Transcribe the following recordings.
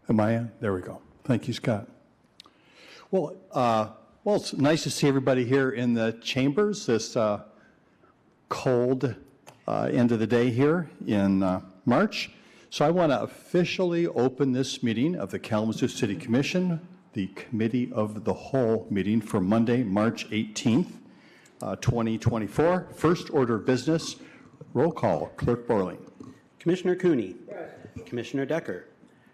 Am I on? There we go. Thank you, Scott. Well, it's nice to see everybody here in the chambers this cold end of the day here in March. So I want to officially open this meeting of the Kalamazoo City Commission, the Committee of the Whole meeting for Monday, March 18th, 2024. First order of business, roll call. Clerk Borling. Commissioner Cooney. Present. Commissioner Decker.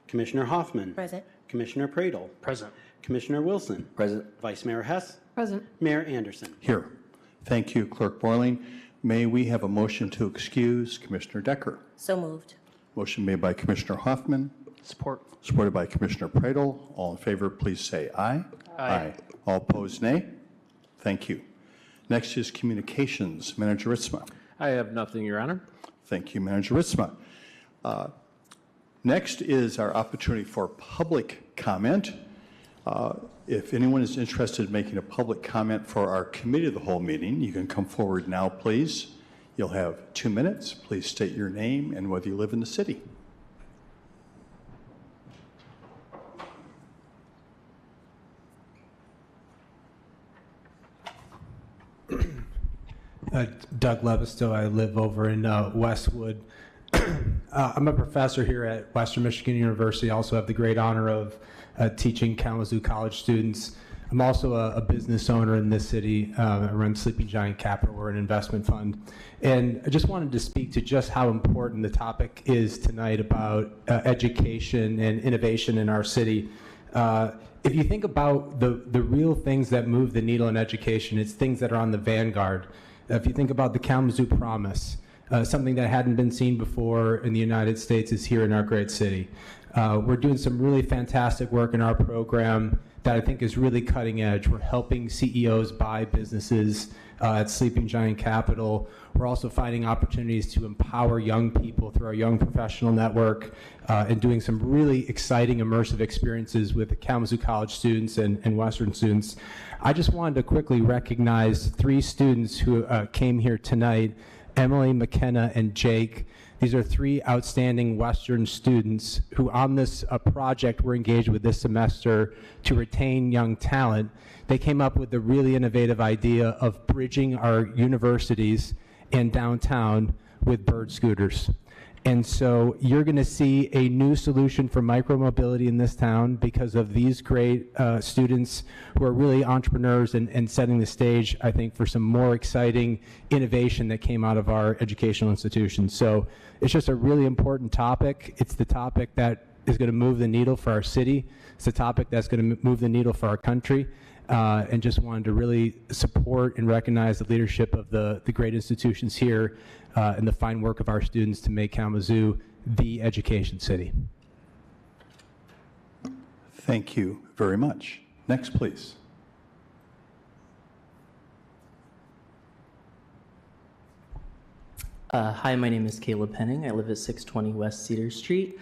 Commissioner Hoffman. Present. Commissioner Pradel. Present. Commissioner Wilson. Present. Vice Mayor Hess. Present. Mayor Anderson. Here. Thank you, Clerk Borling. May we have a motion to excuse Commissioner Decker? So moved. Motion made by Commissioner Hoffman. Support. Supported by Commissioner Pradel. All in favor, please say aye. Aye. All opposed, nay. Thank you. Next is communications. Manager Ritzma. I have nothing, Your Honor. Thank you, Manager Ritzma. Next is our opportunity for public comment. If anyone is interested in making a public comment for our Committee of the Whole meeting, you can come forward now, please. You'll have 2 minutes. Please state your name and whether you live in the city. Doug Levistow. I live over in Westwood. I'm a professor here at Western Michigan University. I also have the great honor of teaching Kalamazoo College students. I'm also a business owner in this city. I run Sleeping Giant Capital. We're an investment fund. And I just wanted to speak to just how important the topic is tonight about education and innovation in our city. If you think about the real things that move the needle in education, it's things that are on the vanguard. If you think about the Kalamazoo Promise, something that hadn't been seen before in the United States is here in our great city. We're doing some really fantastic work in our program that I think is really cutting edge. We're helping CEOs buy businesses at Sleeping Giant Capital. We're also finding opportunities to empower young people through our Young Professional Network and doing some really exciting immersive experiences with the Kalamazoo College students and Western students. I just wanted to quickly recognize 3 students who came here tonight, Emily, McKenna, and Jake. These are 3 outstanding Western students who on this project were engaged with this semester to retain young talent. They came up with the really innovative idea of bridging our universities and downtown with bird scooters. And so you're going to see a new solution for micromobility in this town because of these great students who are really entrepreneurs and setting the stage, I think, for some more exciting innovation that came out of our educational institutions. So it's just a really important topic. It's the topic that is going to move the needle for our city. It's the topic that's going to move the needle for our country. And just wanted to really support and recognize the leadership of the great institutions here and the fine work of our students to make Kalamazoo the education city. Thank you very much. Next, please. Hi, my name is Caleb Penning. I live at 620 West Cedar Street.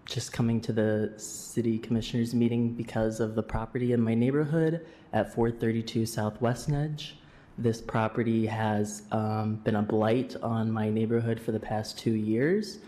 Just coming to the City Commissioners meeting because of the property in my neighborhood at 432 South West Edge. This property has been a blight on my neighborhood for the past 2 years.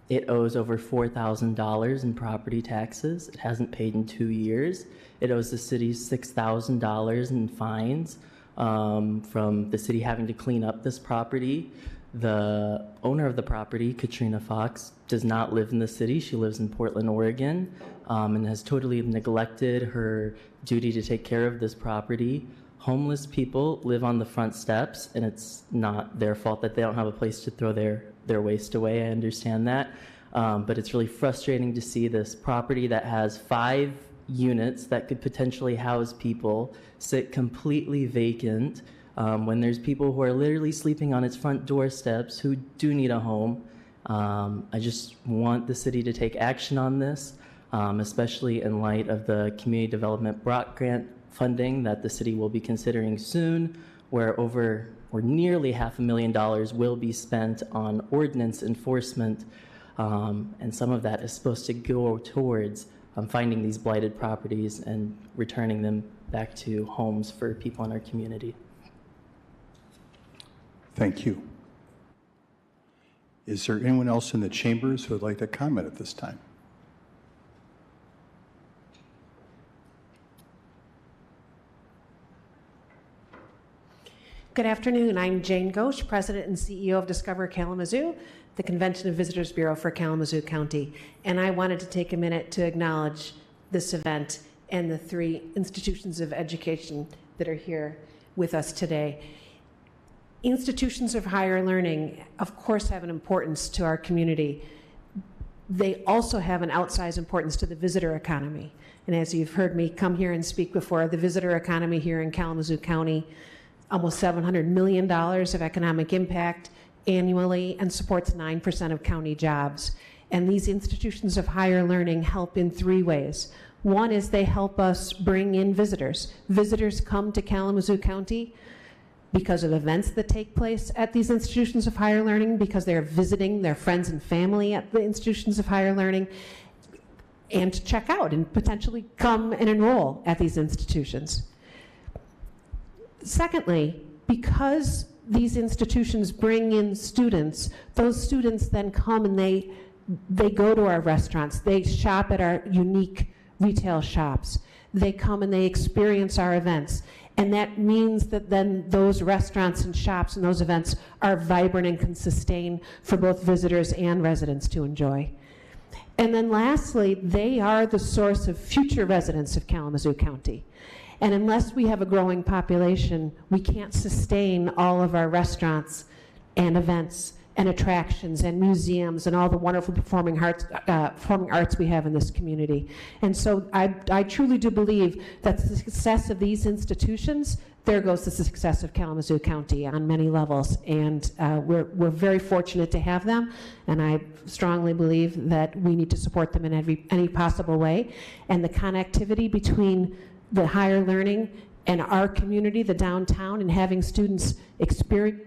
It owes over $4,000 in property taxes. It hasn't paid in 2 years. It owes the city $6,000 in fines from the city having to clean up this property. The owner of the property, Katrina Fox, does not live in the city. She lives in Portland, Oregon, and has totally neglected her duty to take care of this property. Homeless people live on the front steps, and it's not their fault that they don't have a place to throw their waste away. I understand that. But it's really frustrating to see this property that has 5 units that could potentially house people sit completely vacant when there's people who are literally sleeping on its front doorsteps who do need a home. I just want the city to take action on this, especially in light of the Community Development Block Grant funding that the city will be considering soon, where nearly $500,000 will be spent on ordinance enforcement, and some of that is supposed to go towards finding these blighted properties and returning them back to homes for people in our community. Thank you. Is there anyone else in the chambers who would like to comment at this time? Good afternoon. I'm Jane Ghosh, President and CEO of Discover Kalamazoo, the Convention of Visitors Bureau for Kalamazoo County. And I wanted to take a minute to acknowledge this event and the 3 institutions of education that are here with us today. Institutions of higher learning, of course, have an importance to our community. They also have an outsized importance to the visitor economy. And as you've heard me come here and speak before, the visitor economy here in Kalamazoo County, almost $700 million of economic impact annually, and supports 9% of county jobs. And these institutions of higher learning help in 3 ways. One is they help us bring in visitors. Visitors come to Kalamazoo County because of events that take place at these institutions of higher learning, because they're visiting their friends and family at the institutions of higher learning, and to check out and potentially come and enroll at these institutions. Secondly, because these institutions bring in students, those students then come and they go to our restaurants, they shop at our unique retail shops, they come and they experience our events. And that means that then those restaurants and shops and those events are vibrant and can sustain for both visitors and residents to enjoy. And then lastly, they are the source of future residents of Kalamazoo County. And unless we have a growing population, we can't sustain all of our restaurants and events and attractions and museums and all the wonderful performing arts we have in this community. And so I truly do believe that the success of these institutions, there goes the success of Kalamazoo County on many levels. And we're very fortunate to have them. And I strongly believe that we need to support them in any possible way. And the connectivity between the higher learning and our community, the downtown, and having students experience.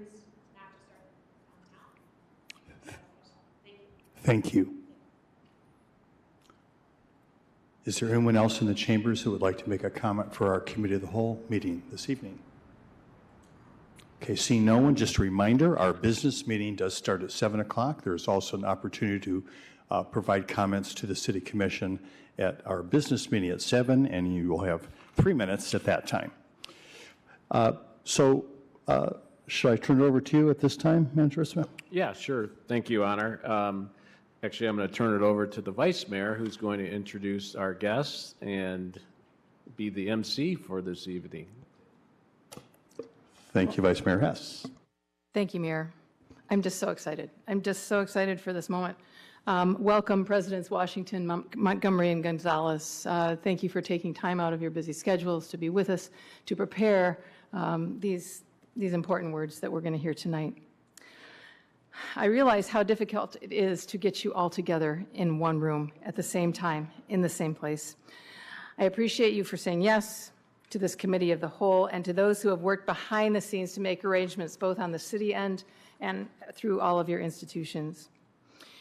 Thank you. Is there anyone else in the chambers who would like to make a comment for our Committee of the Whole meeting this evening? Okay, seeing no one, just a reminder, our business meeting does start at 7 o'clock. There's also an opportunity to provide comments to the City Commission at our business meeting at 7, and you will have 3 minutes at that time. Should I turn it over to you at this time, Manager Smith? Yeah, sure. Thank you, Honor. Actually, I'm going to turn it over to the Vice Mayor, who's going to introduce our guests and be the MC for this evening. Thank you, Vice Mayor Hess. Thank you, Mayor. I'm just so excited. I'm just so excited for this moment. Welcome, Presidents Washington, Montgomery, and Gonzalez. Thank you for taking time out of your busy schedules to be with us to prepare these important words that we're going to hear tonight. I realize how difficult it is to get you all together in one room at the same time, in the same place. I appreciate you for saying yes to this Committee of the Whole and to those who have worked behind the scenes to make arrangements both on the city end and through all of your institutions.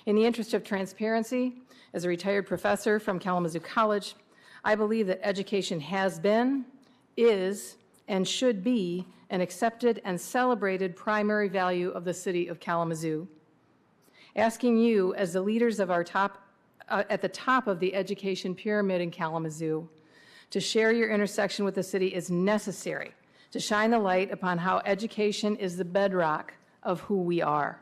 In the interest of transparency, as a retired professor from Kalamazoo College, I believe that education has been, is, and should be an accepted and celebrated primary value of the city of Kalamazoo. Asking you, as the leaders of our at the top of the education pyramid in Kalamazoo, to share your intersection with the city is necessary to shine the light upon how education is the bedrock of who we are.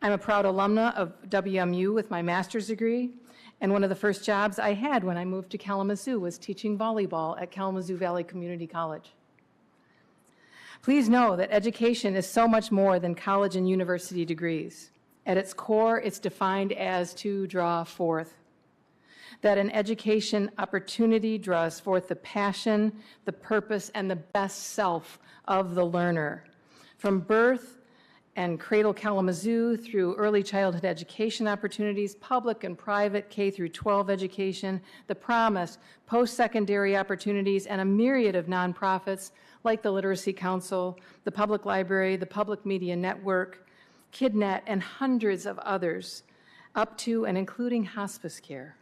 I'm a proud alumna of WMU with my master's degree, and one of the first jobs I had when I moved to Kalamazoo was teaching volleyball at Kalamazoo Valley Community College. Please know that education is so much more than college and university degrees. At its core, it's defined as to draw forth. That an education opportunity draws forth the passion, the purpose, and the best self of the learner. From birth and Cradle Kalamazoo through early childhood education opportunities, public and private K through 12 education, the promise, post-secondary opportunities, and a myriad of nonprofits like the Literacy Council, the Public Library, the Public Media Network, KidNet, and hundreds of others, up to and including hospice care.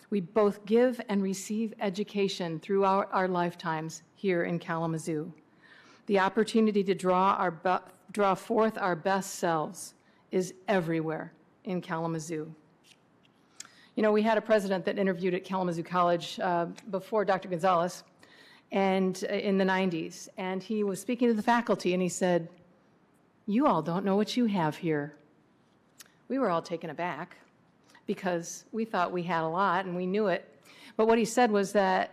We both give and receive education throughout our lifetimes here in Kalamazoo. The opportunity to draw forth our best selves is everywhere in Kalamazoo. You know, we had a president that interviewed at Kalamazoo College before Dr. Gonzalez, and in the 90s. And he was speaking to the faculty, and he said, "You all don't know what you have here." We were all taken aback because we thought we had a lot and we knew it. But what he said was that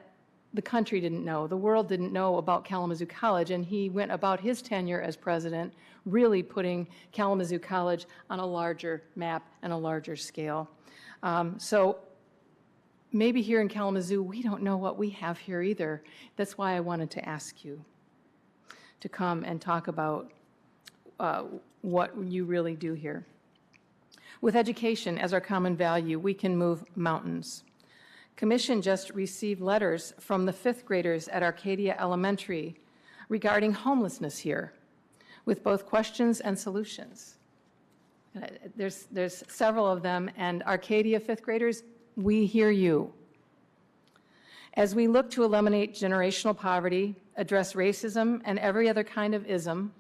the country didn't know, the world didn't know about Kalamazoo College, and he went about his tenure as president really putting Kalamazoo College on a larger map and a larger scale. So maybe here in Kalamazoo, we don't know what we have here either. That's why I wanted to ask you to come and talk about what you really do here. With education as our common value, we can move mountains. Commission just received letters from the 5th graders at Arcadia Elementary regarding homelessness here, with both questions and solutions. There's several of them, and Arcadia 5th graders, we hear you. As we look to eliminate generational poverty, address racism and every other kind of ism,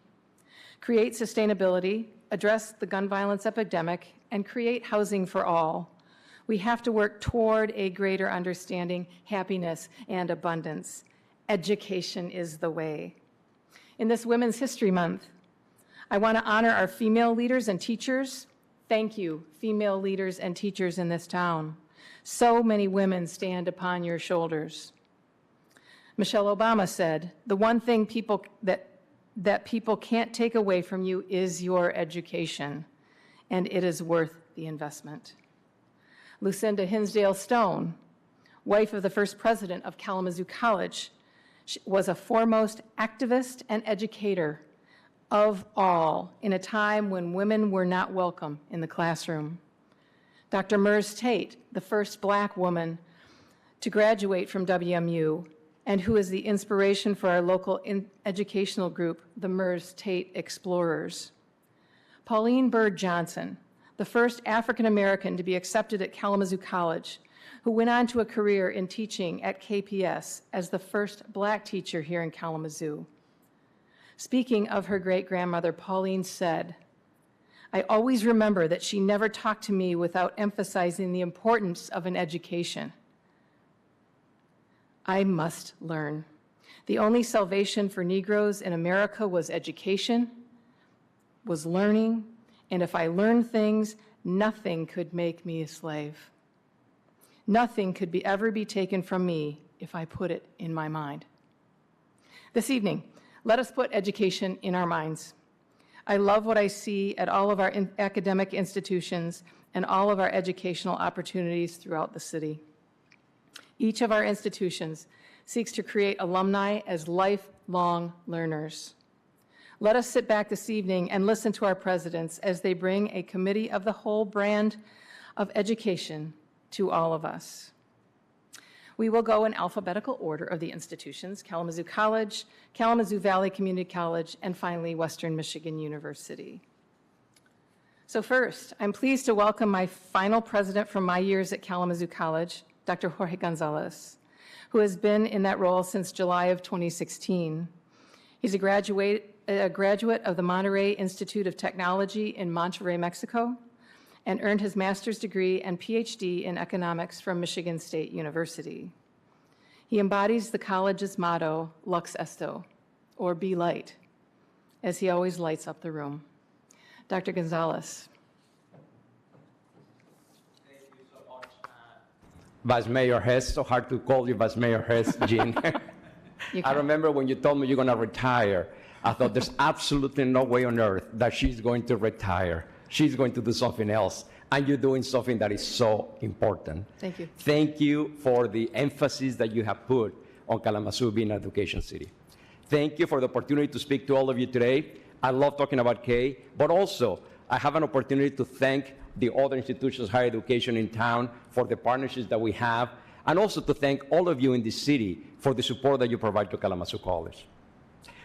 create sustainability, address the gun violence epidemic, and create housing for all, we have to work toward a greater understanding, happiness, and abundance. Education is the way. In this Women's History Month, I want to honor our female leaders and teachers. Thank you, female leaders and teachers in this town. So many women stand upon your shoulders. Michelle Obama said, "The one thing that people can't take away from you is your education, and it is worth the investment." Lucinda Hinsdale Stone, wife of the first president of Kalamazoo College, was a foremost activist and educator of all in a time when women were not welcome in the classroom. Dr. Mers Tate, the first Black woman to graduate from WMU, and who is the inspiration for our local educational group, the Mers Tate Explorers. Pauline Bird Johnson, the first African American to be accepted at Kalamazoo College, who went on to a career in teaching at KPS as the first Black teacher here in Kalamazoo. Speaking of her great-grandmother, Pauline said, "I always remember that she never talked to me without emphasizing the importance of an education. I must learn. The only salvation for Negroes in America was education, was learning, and if I learned things, nothing could make me a slave. Nothing could ever be taken from me if I put it in my mind." This evening, let us put education in our minds. I love what I see at all of our academic institutions and all of our educational opportunities throughout the city. Each of our institutions seeks to create alumni as lifelong learners. Let us sit back this evening and listen to our presidents as they bring a committee of the whole brand of education to all of us. We will go in alphabetical order of the institutions: Kalamazoo College, Kalamazoo Valley Community College, and finally Western Michigan University. So first, I'm pleased to welcome my final president from my years at Kalamazoo College, Dr. Jorge Gonzalez, who has been in that role since July of 2016. He's a graduate of the Monterey Institute of Technology in Monterrey, Mexico, and earned his master's degree and PhD in economics from Michigan State University. He embodies the college's motto, Lux Esto, or be light, as he always lights up the room. Dr. Gonzalez. Thank you so much. Vice Mayor Hess, so hard to call you Vice Mayor Hess, Jean. I remember when you told me you're going to retire, I thought there's absolutely no way on earth that she's going to retire. She's going to do something else, and you're doing something that is so important. Thank you. Thank you for the emphasis that you have put on Kalamazoo being an education city. Thank you for the opportunity to speak to all of you today. I love talking about K, but also I have an opportunity to thank the other institutions of higher education in town for the partnerships that we have, and also to thank all of you in this city for the support that you provide to Kalamazoo College.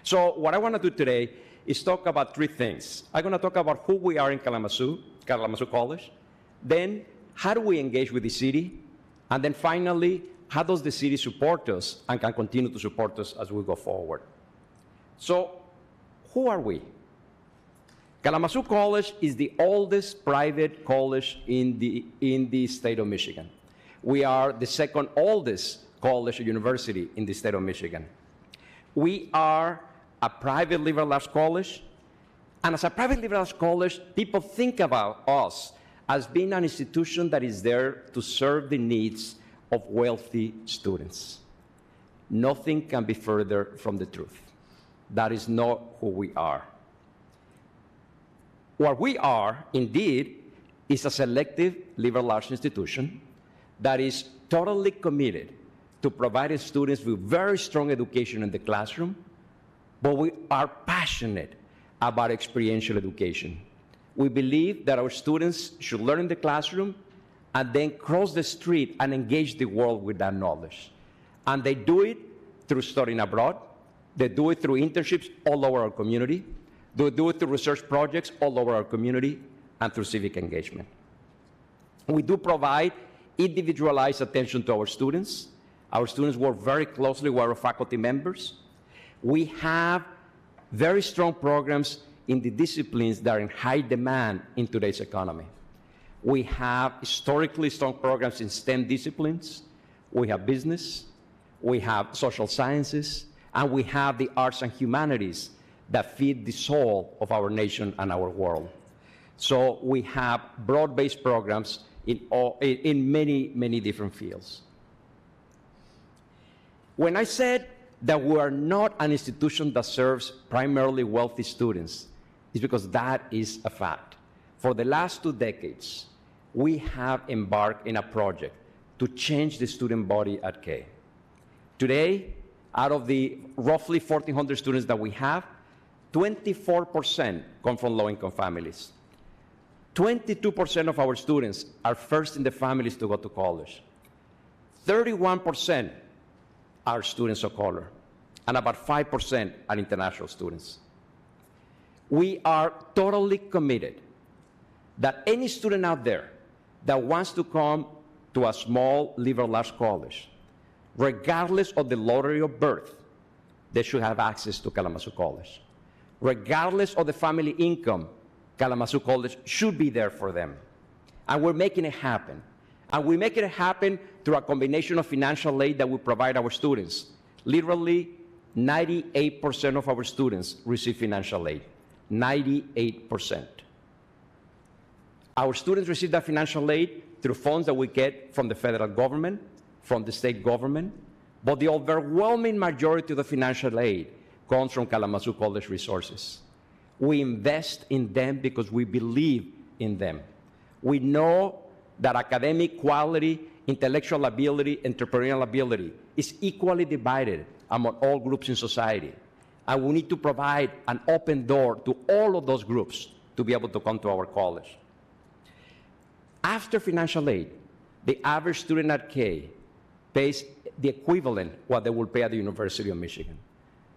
So what I want to do today is talk about three things. I'm going to talk about who we are in Kalamazoo College. Then, how do we engage with the city? And then finally, how does the city support us and can continue to support us as we go forward? So, who are we? Kalamazoo College is the oldest private college in the state of Michigan. We are the second oldest college or university in the state of Michigan. We are a private liberal arts college, and as a private liberal arts college, people think about us as being an institution that is there to serve the needs of wealthy students. Nothing can be further from the truth. That is not who we are. What we are, indeed, is a selective liberal arts institution that is totally committed to providing students with very strong education in the classroom, but we are passionate about experiential education. We believe that our students should learn in the classroom and then cross the street and engage the world with that knowledge. And they do it through studying abroad. They do it through internships all over our community. They do it through research projects all over our community and through civic engagement. We do provide individualized attention to our students. Our students work very closely with our faculty members. We have very strong programs in the disciplines that are in high demand in today's economy. We have historically strong programs in STEM disciplines. We have business, we have social sciences, and we have the arts and humanities that feed the soul of our nation and our world. So we have broad-based programs in many, many different fields. When I said that we are not an institution that serves primarily wealthy students, it's because that is a fact. For the last 2 decades, we have embarked in a project to change the student body at K. Today, out of the roughly 1,400 students that we have, 24% come from low-income families. 22% of our students are first in the families to go to college. 31% are students of color, and about 5% are international students. We are totally committed that any student out there that wants to come to a small liberal arts college, regardless of the lottery of birth, they should have access to Kalamazoo College. Regardless of the family income, Kalamazoo College should be there for them. And we're making it happen. And we make it happen through a combination of financial aid that we provide our students. Literally, 98% of our students receive financial aid. 98%. Our students receive that financial aid through funds that we get from the federal government, from the state government, but the overwhelming majority of the financial aid comes from Kalamazoo College resources. We invest in them because we believe in them. We know that academic quality, intellectual ability, entrepreneurial ability is equally divided among all groups in society. And we need to provide an open door to all of those groups to be able to come to our college. After financial aid, the average student at K pays the equivalent what they will pay at the University of Michigan.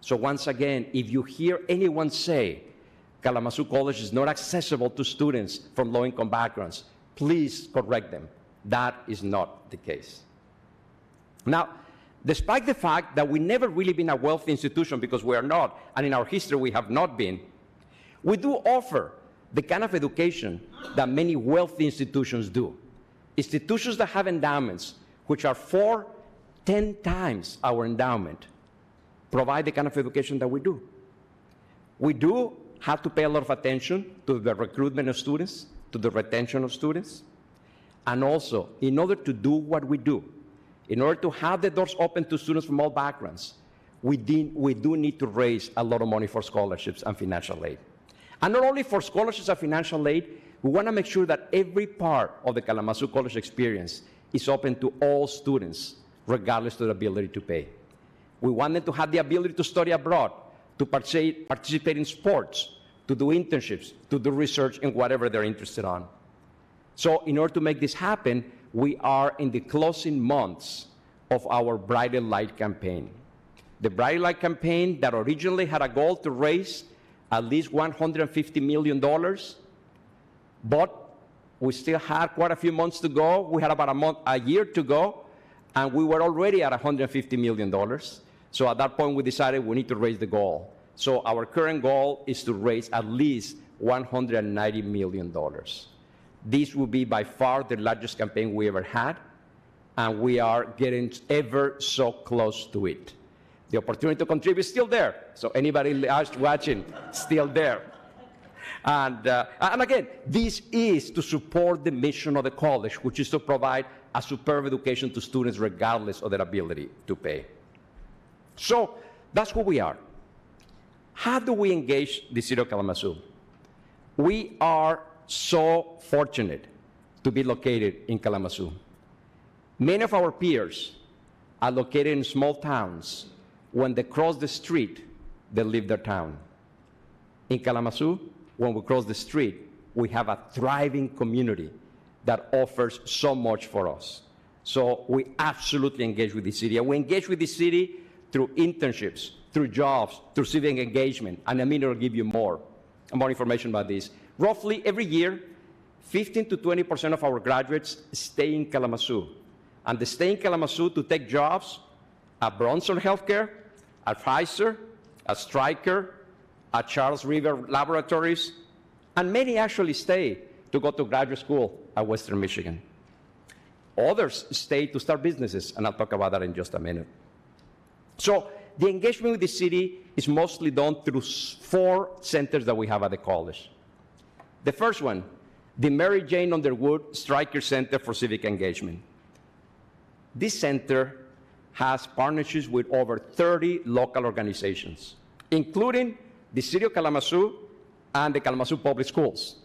So once again, if you hear anyone say Kalamazoo College is not accessible to students from low-income backgrounds, please correct them. That is not the case. Now, despite the fact that we've never really been a wealthy institution, because we are not, and in our history we have not been, we do offer the kind of education that many wealthy institutions do. Institutions that have endowments, which are 10 times our endowment, provide the kind of education that we do. We do have to pay a lot of attention to the recruitment of students, to the retention of students, and also, in order to do what we do, in order to have the doors open to students from all backgrounds, we do need to raise a lot of money for scholarships and financial aid. And not only for scholarships and financial aid, we want to make sure that every part of the Kalamazoo College experience is open to all students, regardless of their ability to pay. We want them to have the ability to study abroad, to participate in sports, to do internships, to do research in whatever they're interested on. So in order to make this happen, we are in the closing months of our Brighter Light campaign. The Brighter Light campaign that originally had a goal to raise at least $150 million, but we still had quite a few months to go. We had about a year to go, and we were already at $150 million. So at that point, we decided we need to raise the goal. So our current goal is to raise at least $190 million. This will be by far the largest campaign we ever had, and we are getting ever so close to it. The opportunity to contribute is still there. So anybody watching, still there. And again, this is to support the mission of the college, which is to provide a superb education to students regardless of their ability to pay. So that's who we are. How do we engage the city of Kalamazoo? We are so fortunate to be located in Kalamazoo. Many of our peers are located in small towns. When they cross the street, they leave their town. In Kalamazoo, when we cross the street, we have a thriving community that offers so much for us. So we absolutely engage with the city. And we engage with the city through internships, through jobs, through civic engagement. And Amina will give you more information about this. Roughly every year, 15 to 20% of our graduates stay in Kalamazoo. And they stay in Kalamazoo to take jobs at Bronson Healthcare, at Pfizer, at Stryker, at Charles River Laboratories, and many actually stay to go to graduate school at Western Michigan. Others stay to start businesses, and I'll talk about that in just a minute. So the engagement with the city is mostly done through 4 centers that we have at the college. The first one, the Mary Jane Underwood Stryker Center for Civic Engagement. This center has partnerships with over 30 local organizations, including the City of Kalamazoo and the Kalamazoo Public Schools.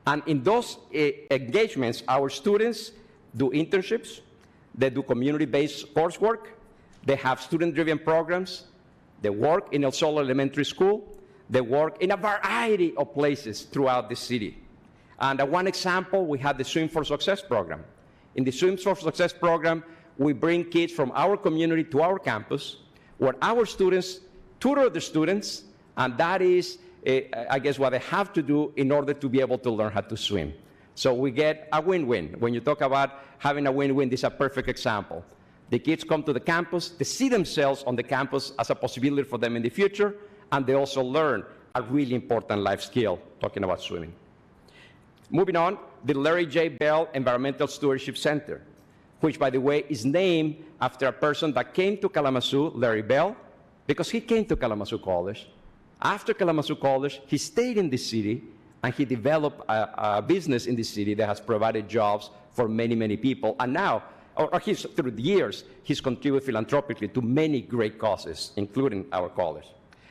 And in those engagements, our students do internships, they do community-based coursework, they have student-driven programs, they work in El Sol Elementary School, they work in a variety of places throughout the city. And one example, we have the Swim for Success program. In the Swim for Success program, we bring kids from our community to our campus, where our students tutor the students, and that is, I guess, what they have to do in order to be able to learn how to swim. So we get a win-win. When you talk about having a win-win, this is a perfect example. The kids come to the campus, they see themselves on the campus as a possibility for them in the future, and they also learn a really important life skill, talking about swimming. Moving on, the Larry J. Bell Environmental Stewardship Center, which, by the way, is named after a person that came to Kalamazoo, Larry Bell, because he came to Kalamazoo College. After Kalamazoo College, he stayed in the city, and he developed a business in the city that has provided jobs for many, many people. And now, through the years, he's contributed philanthropically to many great causes, including our college.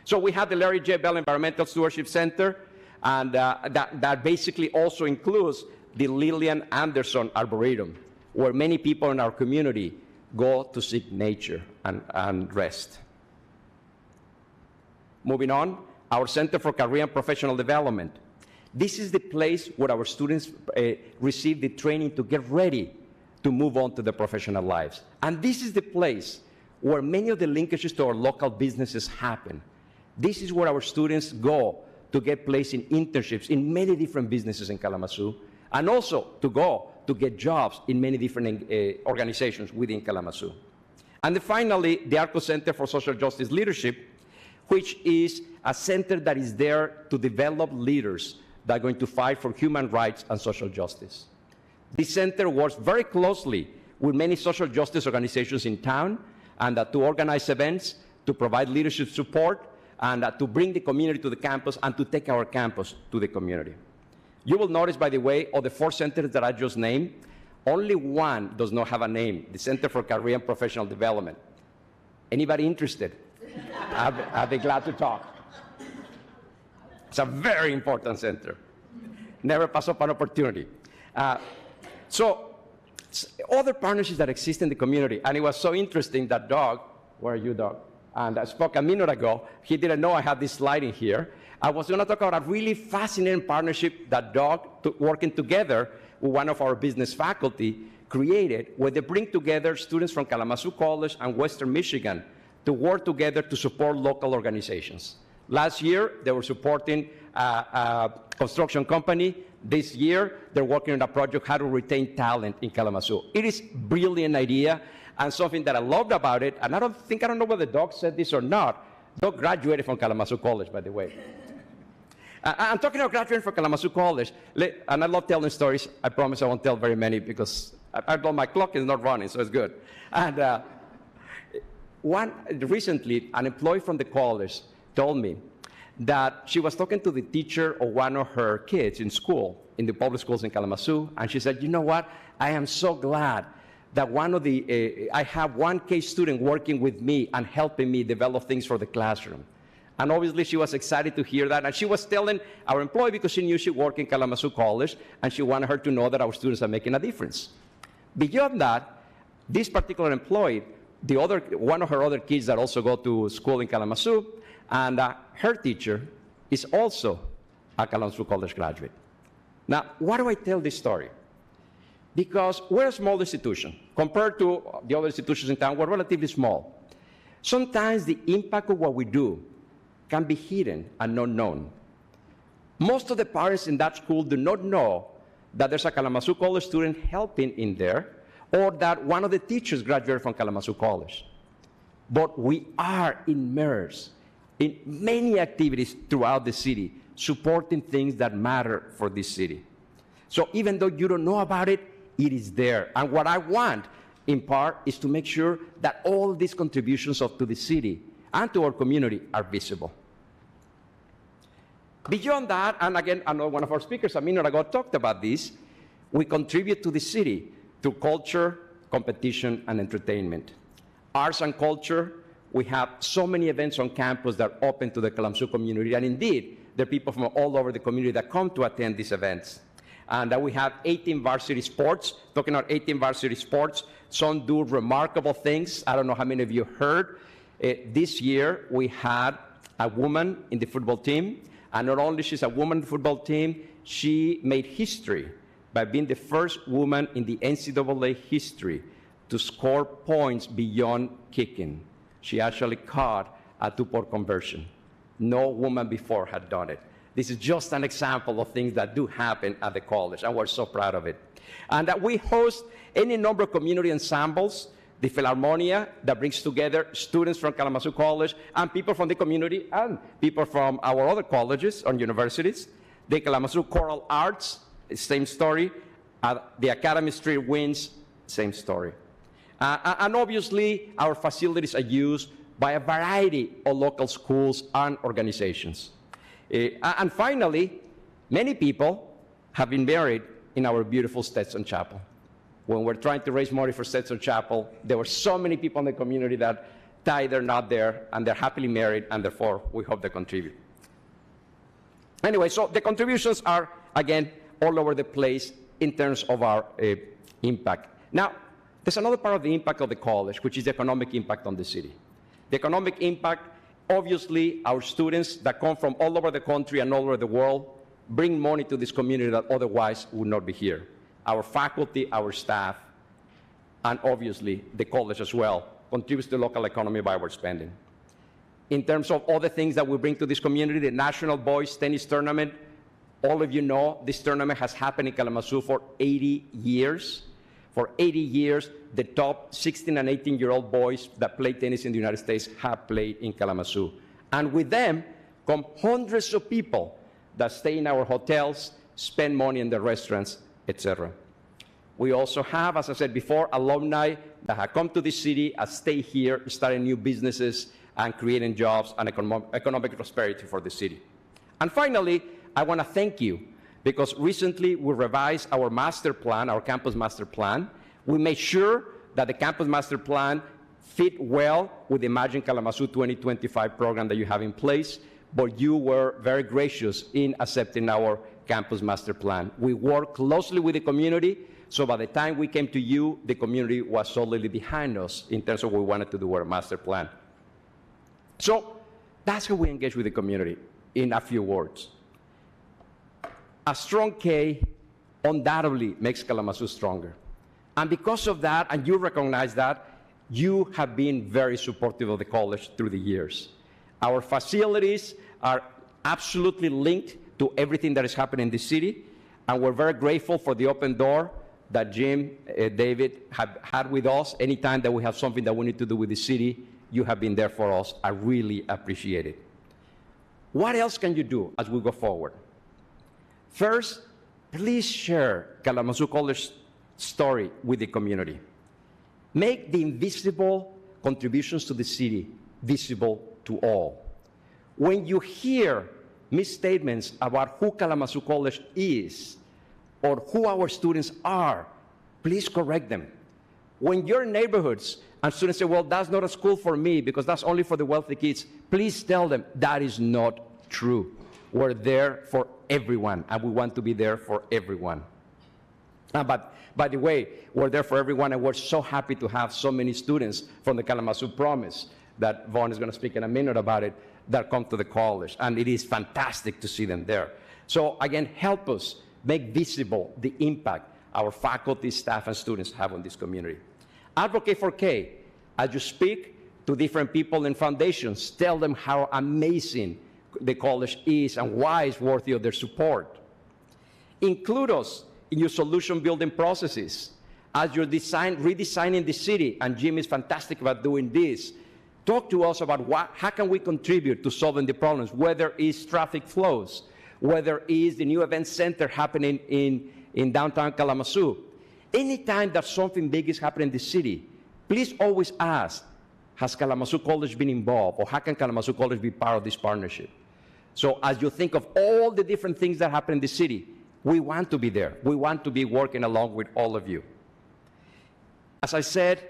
So we have the Larry J. Bell Environmental Stewardship Center, and that basically also includes the Lillian Anderson Arboretum, where many people in our community go to seek nature and rest. Moving on, our Center for Career and Professional Development. This is the place where our students receive the training to get ready to move on to their professional lives. And this is the place where many of the linkages to our local businesses happen. This is where our students go to get placed in internships in many different businesses in Kalamazoo, and also to go to get jobs in many different organizations within Kalamazoo. And then finally, the ARCO Center for Social Justice Leadership, which is a center that is there to develop leaders that are going to fight for human rights and social justice. This center works very closely with many social justice organizations in town, and to organize events, to provide leadership support, and to bring the community to the campus and to take our campus to the community. You will notice, by the way, of the 4 centers that I just named, only one does not have a name, the Center for Career and Professional Development. Anybody interested? I'll be glad to talk. It's a very important center. Never pass up an opportunity. So other partnerships that exist in the community, and it was so interesting that Doug, where are you, Doug? And I spoke a minute ago, he didn't know I had this slide in here. I was going to talk about a really fascinating partnership that Doug, working together with one of our business faculty, created, where they bring together students from Kalamazoo College and Western Michigan to work together to support local organizations. Last year, they were supporting a construction company. This year, they're working on a project, how to retain talent in Kalamazoo. It is a brilliant idea, and something that I loved about it, and I don't know whether Doug said this or not. Doug graduated from Kalamazoo College, by the way. I'm talking about graduating from Kalamazoo College, and I love telling stories. I promise I won't tell very many because my clock is not running, so it's good. And Recently, an employee from the college told me that she was talking to the teacher of one of her kids in school, in the public schools in Kalamazoo, and she said, you know what, I am so glad that I have one K student working with me and helping me develop things for the classroom. And obviously she was excited to hear that, and she was telling our employee because she knew she worked in Kalamazoo College, and she wanted her to know that our students are making a difference. Beyond that, this particular employee, one of her other kids that also go to school in Kalamazoo, and her teacher is also a Kalamazoo College graduate. Now, why do I tell this story? Because we're a small institution. Compared to the other institutions in town, we're relatively small. Sometimes the impact of what we do can be hidden and not known. Most of the parents in that school do not know that there's a Kalamazoo College student helping in there, or that one of the teachers graduated from Kalamazoo College. But we are immersed in many activities throughout the city, supporting things that matter for this city. So even though you don't know about it, it is there. And what I want, in part, is to make sure that all these contributions to the city and to our community are visible. Beyond that, and again, I know one of our speakers a minute ago talked about this, we contribute to the city through culture, competition, and entertainment. Arts and culture, we have so many events on campus that are open to the Kalamazoo community, and indeed, there are people from all over the community that come to attend these events. And we have 18 varsity sports. Talking about 18 varsity sports, some do remarkable things. I don't know how many of you heard. This year, we had a woman in the football team, and not only she's a woman in the football team, she made history by being the first woman in the NCAA history to score points beyond kicking. She actually caught a two-point conversion. No woman before had done it. This is just an example of things that do happen at the college, and we're so proud of it. And that we host any number of community ensembles, the Philharmonia, that brings together students from Kalamazoo College and people from the community and people from our other colleges and universities. The Kalamazoo Choral Arts, same story. The Academy Street Winds, same story. And obviously, our facilities are used by a variety of local schools and organizations. And finally, many people have been married in our beautiful Stetson Chapel. When we're trying to raise money for Stetson Chapel, there were so many people in the community that died, they're not there, and they're happily married, and therefore, we hope they contribute. Anyway, so the contributions are, again, all over the place in terms of our impact. Now, there's another part of the impact of the college, which is the economic impact on the city. The economic impact, obviously, our students that come from all over the country and all over the world bring money to this community that otherwise would not be here. Our faculty, our staff, and obviously the college as well contributes to the local economy by our spending. In terms of other things that we bring to this community, the National Boys Tennis Tournament, all of you know this tournament has happened in Kalamazoo for 80 years. For 80 years, the top 16 and 18-year-old boys that play tennis in the United States have played in Kalamazoo. And with them come hundreds of people that stay in our hotels, spend money in the restaurants, etc. We also have, as I said before, alumni that have come to this city and stay here, starting new businesses and creating jobs and economic prosperity for the city. And finally, I want to thank you, because recently we revised our master plan, our campus master plan. We made sure that the campus master plan fit well with the Imagine Kalamazoo 2025 program that you have in place, but you were very gracious in accepting our campus master plan. We worked closely with the community, so by the time we came to you, the community was solidly behind us in terms of what we wanted to do with our master plan. So that's how we engage with the community, in a few words. A strong K undoubtedly makes Kalamazoo stronger. And because of that, and you recognize that, you have been very supportive of the college through the years. Our facilities are absolutely linked to everything that is happening in the city, and we're very grateful for the open door that Jim, David have had with us. Anytime that we have something that we need to do with the city, you have been there for us. I really appreciate it. What else can you do as we go forward? First, please share Kalamazoo College story with the community. Make the invisible contributions to the city visible to all. When you hear misstatements about who Kalamazoo College is or who our students are, please correct them. When your neighborhoods and students say, well, that's not a school for me because that's only for the wealthy kids, please tell them that is not true. We're there for everyone, and we want to be there for everyone. But by the way, we're there for everyone, and we're so happy to have so many students from the Kalamazoo Promise that Vaughn is going to speak in a minute about it, that come to the college, and it is fantastic to see them there. So again, help us make visible the impact our faculty, staff, and students have on this community. Advocate for K. As you speak to different people and foundations, tell them how amazing the college is and why it's worthy of their support. Include us in your solution building processes. As you're redesigning the city, and Jim is fantastic about doing this, talk to us about how can we contribute to solving the problems, whether it's traffic flows, whether it's the new event center happening in downtown Kalamazoo. Anytime that something big is happening in the city, please always ask, has Kalamazoo College been involved, or how can Kalamazoo College be part of this partnership? So as you think of all the different things that happen in the city, we want to be there. We want to be working along with all of you. As I said,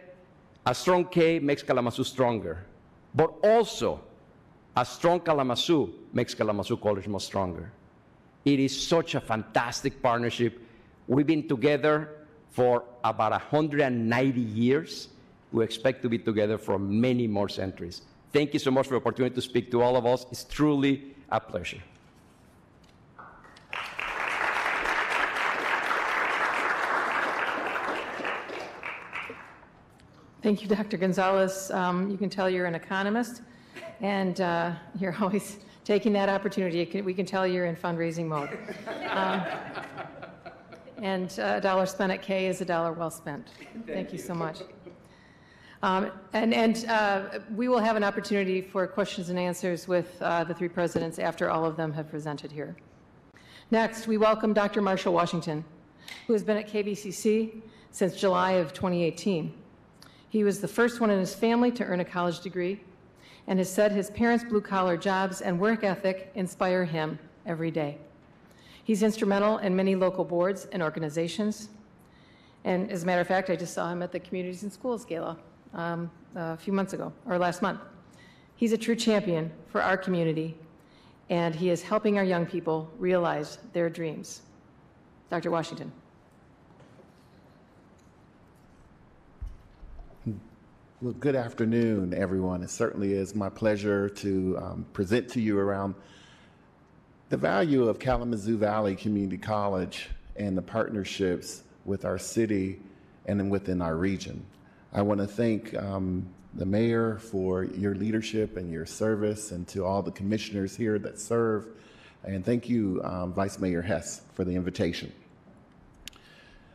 a strong K makes Kalamazoo stronger, but also a strong Kalamazoo makes Kalamazoo College more stronger. It is such a fantastic partnership. We've been together for about 190 years. We expect to be together for many more centuries. Thank you so much for the opportunity to speak to all of us. It's truly a pleasure. Thank you, Dr. Gonzalez. You can tell you're an economist, and you're always taking that opportunity. We can tell you're in fundraising mode. And a dollar spent at K is a dollar well spent. Thank you so much. We will have an opportunity for questions and answers with the three presidents after all of them have presented here. Next, we welcome Dr. Marshall Washington, who has been at KVCC since July of 2018. He was the first one in his family to earn a college degree and has said his parents' blue-collar jobs and work ethic inspire him every day. He's instrumental in many local boards and organizations. And as a matter of fact, I just saw him at the Communities in Schools Gala a few months ago, or last month. He's a true champion for our community, and he is helping our young people realize their dreams. Dr. Washington. Well, good afternoon, everyone. It certainly is my pleasure to present to you around the value of Kalamazoo Valley Community College and the partnerships with our city and within our region. I want to thank the mayor for your leadership and your service, and to all the commissioners here that serve. And thank you, Vice Mayor Hess, for the invitation.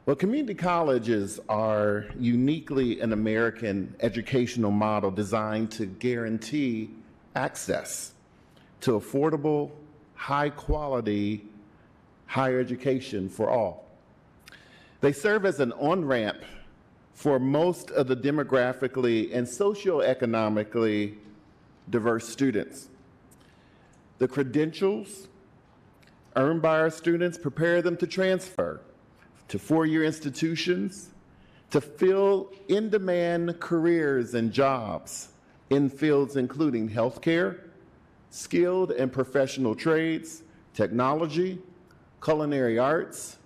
Well, community colleges are uniquely an American educational model designed to guarantee access to affordable, high-quality higher education for all. They serve as an on-ramp for most of the demographically and socioeconomically diverse students. The credentials earned by our students prepare them to transfer to four-year institutions to fill in-demand careers and jobs in fields including healthcare, skilled and professional trades, technology, culinary arts,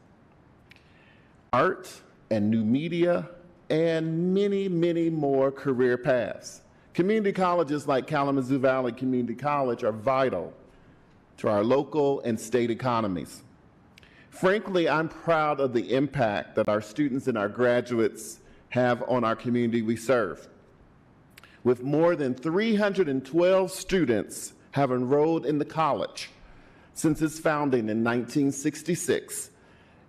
art and new media, and many, many more career paths. Community colleges like Kalamazoo Valley Community College are vital to our local and state economies. Frankly, I'm proud of the impact that our students and our graduates have on our community we serve. With more than 312 students have enrolled in the college since its founding in 1966,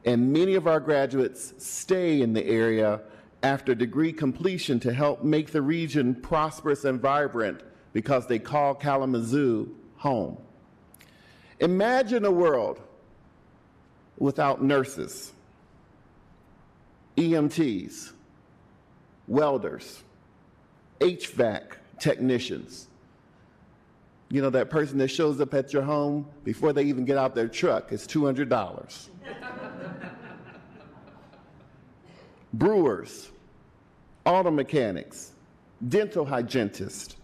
and many of our graduates stay in the area after degree completion to help make the region prosperous and vibrant because they call Kalamazoo home. Imagine a world without nurses, EMTs, welders, HVAC technicians. You know, that person that shows up at your home before they even get out their truck is $200. Brewers, auto mechanics, dental hygienists.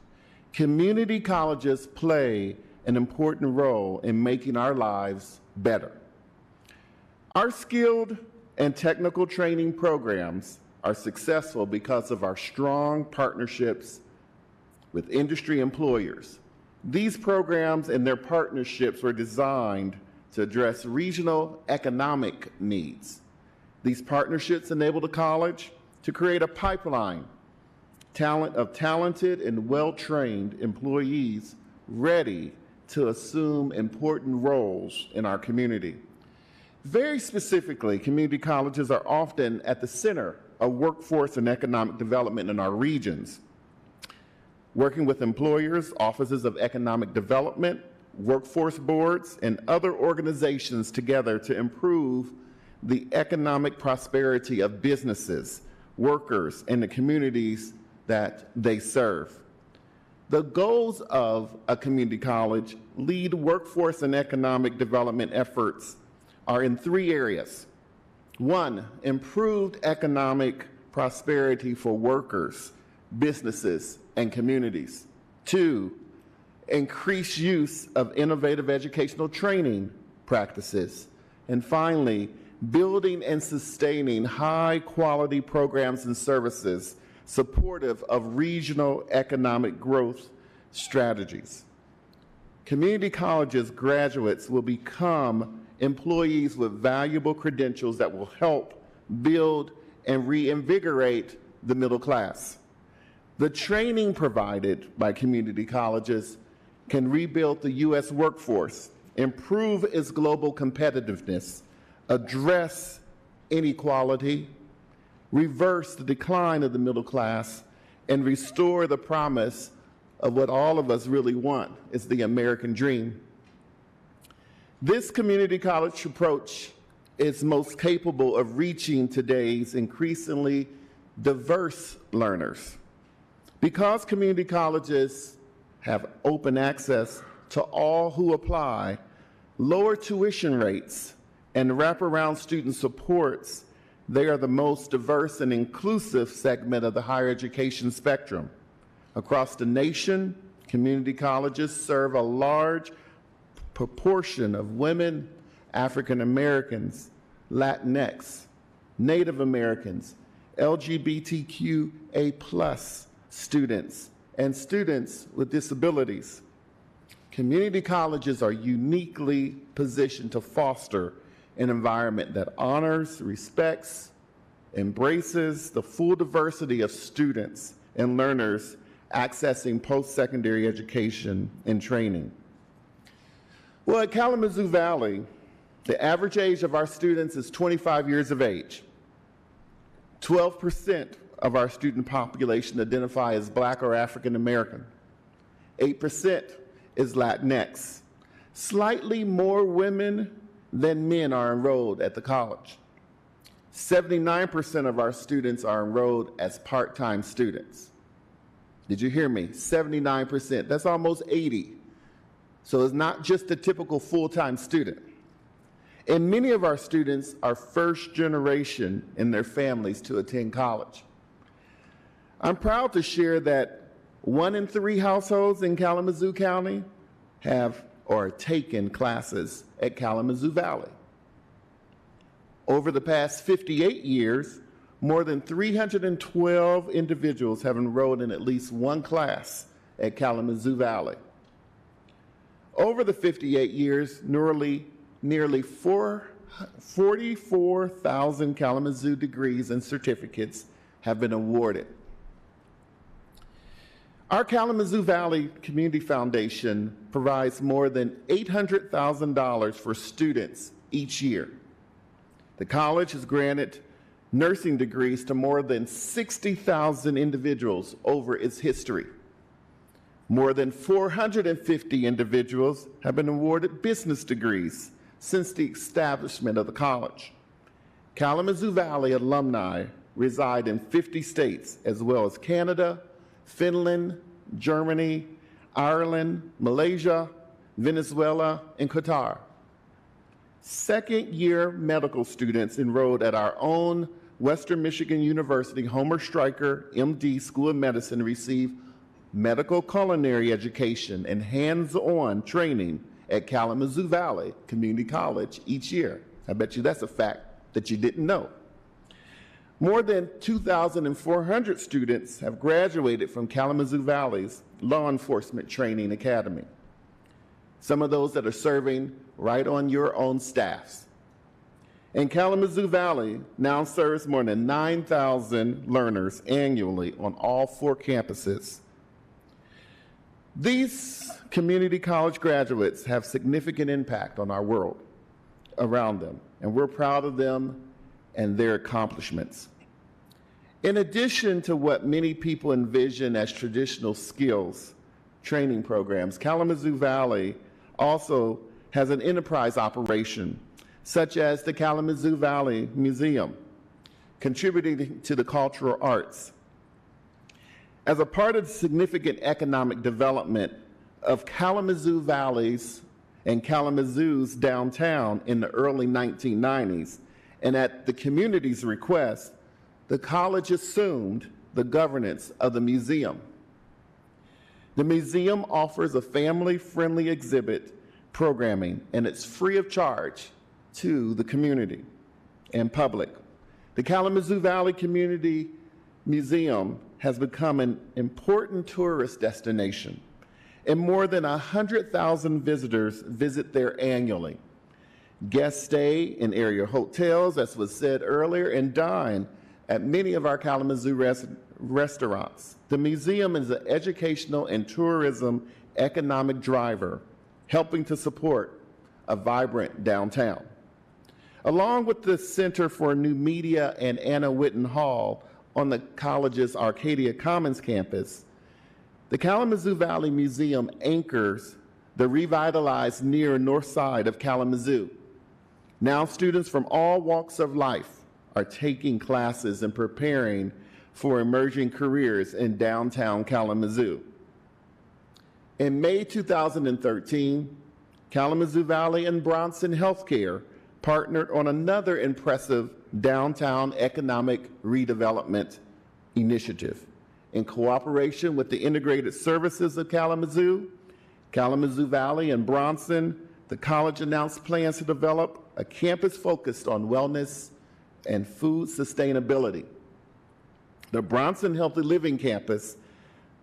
Community colleges play an important role in making our lives better. Our skilled and technical training programs are successful because of our strong partnerships with industry employers. These programs and their partnerships were designed to address regional economic needs. These partnerships enable the college to create a pipeline of talented and well-trained employees ready to assume important roles in our community. Very specifically, community colleges are often at the center of workforce and economic development in our regions. Working with employers, offices of economic development, workforce boards, and other organizations together to improve the economic prosperity of businesses, workers, and the communities that they serve. The goals of a community college lead workforce and economic development efforts are in three areas. One, improved economic prosperity for workers, businesses, and communities. Two, increased use of innovative educational training practices. And finally, building and sustaining high-quality programs and services supportive of regional economic growth strategies. Community colleges graduates will become employees with valuable credentials that will help build and reinvigorate the middle class. The training provided by community colleges can rebuild the U.S. workforce, improve its global competitiveness, address inequality, reverse the decline of the middle class, and restore the promise of what all of us really want, is the American dream. This community college approach is most capable of reaching today's increasingly diverse learners. Because community colleges have open access to all who apply, lower tuition rates, and wraparound student supports, they are the most diverse and inclusive segment of the higher education spectrum. Across the nation, community colleges serve a large proportion of women, African Americans, Latinx, Native Americans, LGBTQA+ students, and students with disabilities. Community colleges are uniquely positioned to foster an environment that honors, respects, embraces the full diversity of students and learners accessing post-secondary education and training. Well, at Kalamazoo Valley, the average age of our students is 25 years of age. 12% of our student population identify as Black or African American. 8% is Latinx. Slightly more women than men are enrolled at the college. 79% of our students are enrolled as part-time students. Did you hear me? 79%. That's almost 80. So it's not just a typical full-time student. And many of our students are first generation in their families to attend college. I'm proud to share that 1 in 3 households in Kalamazoo County have or taken classes at Kalamazoo Valley. Over the past 58 years, more than 312 individuals have enrolled in at least one class at Kalamazoo Valley. Over the 58 years, nearly 44,000 Kalamazoo degrees and certificates have been awarded. Our Kalamazoo Valley Community Foundation provides more than $800,000 for students each year. The college has granted nursing degrees to more than 60,000 individuals over its history. More than 450 individuals have been awarded business degrees since the establishment of the college. Kalamazoo Valley alumni reside in 50 states, as well as Canada, Finland, Germany, Ireland, Malaysia, Venezuela, and Qatar. Second-year medical students enrolled at our own Western Michigan University Homer Stryker, MD, School of Medicine receive medical culinary education and hands-on training at Kalamazoo Valley Community College each year. I bet you that's a fact that you didn't know. More than 2,400 students have graduated from Kalamazoo Valley's Law Enforcement Training Academy. Some of those that are serving right on your own staffs. And Kalamazoo Valley now serves more than 9,000 learners annually on all 4 campuses. These community college graduates have significant impact on our world around them, and we're proud of them and their accomplishments. In addition to what many people envision as traditional skills training programs, Kalamazoo Valley also has an enterprise operation, such as the Kalamazoo Valley Museum, contributing to the cultural arts. As a part of the significant economic development of Kalamazoo Valley's and Kalamazoo's downtown in the early 1990s, and at the community's request, the college assumed the governance of the museum. The museum offers a family-friendly exhibit programming, and it's free of charge to the community and public. The Kalamazoo Valley Community Museum has become an important tourist destination, and more than 100,000 visitors visit there annually. Guests stay in area hotels, as was said earlier, and dine at many of our Kalamazoo restaurants. The museum is an educational and tourism economic driver, helping to support a vibrant downtown. Along with the Center for New Media and Anna Whitten Hall on the college's Arcadia Commons campus, the Kalamazoo Valley Museum anchors the revitalized near north side of Kalamazoo. Now students from all walks of life are taking classes and preparing for emerging careers in downtown Kalamazoo. In May 2013, Kalamazoo Valley and Bronson Healthcare partnered on another impressive downtown economic redevelopment initiative. In cooperation with the Integrated Services of Kalamazoo, Kalamazoo Valley, and Bronson, the college announced plans to develop a campus focused on wellness and food sustainability. The Bronson Healthy Living Campus,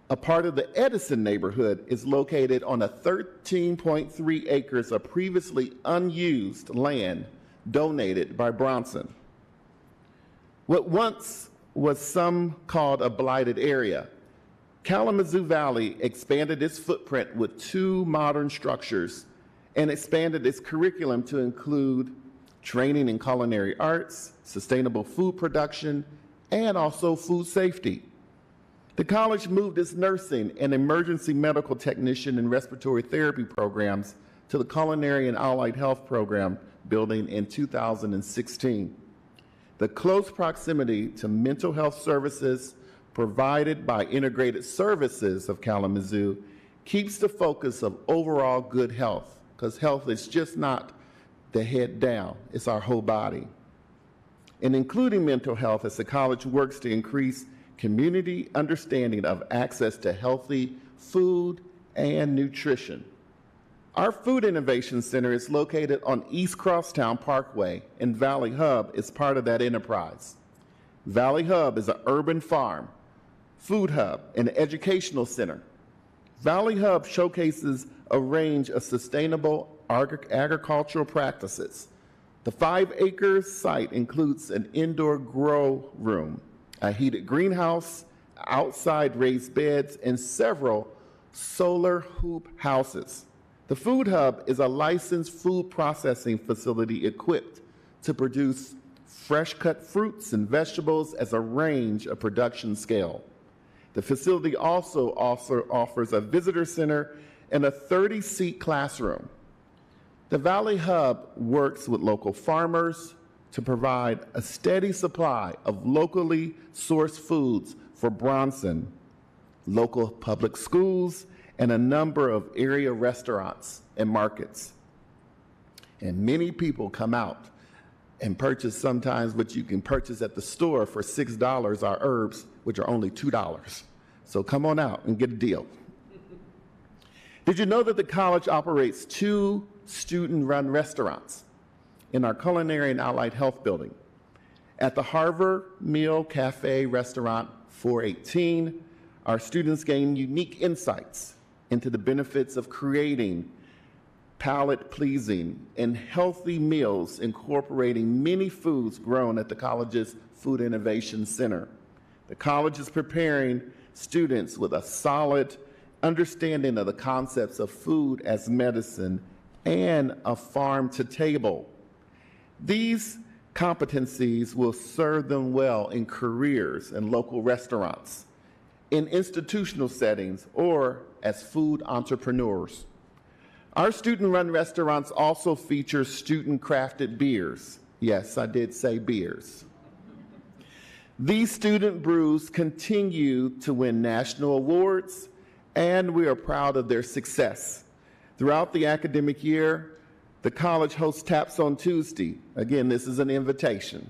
a part of the Edison neighborhood, is located on a 13.3 acres of previously unused land donated by Bronson. What once was some called a blighted area, Kalamazoo Valley expanded its footprint with 2 modern structures and expanded its curriculum to include training in culinary arts, sustainable food production, and also food safety. The college moved its nursing and emergency medical technician and respiratory therapy programs to the Culinary and Allied Health Program building in 2016. The close proximity to mental health services provided by Integrated Services of Kalamazoo keeps the focus of overall good health, because health is just not the head down, it's our whole body. And including mental health as the college works to increase community understanding of access to healthy food and nutrition. Our Food Innovation Center is located on East Crosstown Parkway, and Valley Hub is part of that enterprise. Valley Hub is an urban farm, food hub, and educational center. Valley Hub showcases a range of sustainable agricultural practices. The 5-acre site includes an indoor grow room, a heated greenhouse, outside raised beds, and several solar hoop houses. The Food Hub is a licensed food processing facility equipped to produce fresh-cut fruits and vegetables as a range of production scale. The facility also offers a visitor center and a 30-seat classroom. The Valley Hub works with local farmers to provide a steady supply of locally sourced foods for Bronson local public schools, and a number of area restaurants and markets. And many people come out and purchase sometimes what you can purchase at the store for $6, our herbs, which are only $2. So come on out and get a deal. Did you know that the college operates 2 student-run restaurants in our Culinary and Allied Health building? At the Harvard Meal Cafe Restaurant 418, our students gain unique insights into the benefits of creating palate-pleasing and healthy meals incorporating many foods grown at the college's Food Innovation Center. The college is preparing students with a solid understanding of the concepts of food as medicine and a farm to table. These competencies will serve them well in careers in local restaurants, in institutional settings, or as food entrepreneurs. Our student-run restaurants also feature student-crafted beers. Yes, I did say beers. These student brews continue to win national awards, and we are proud of their success. Throughout the academic year, the college hosts Taps on Tuesday. Again, this is an invitation,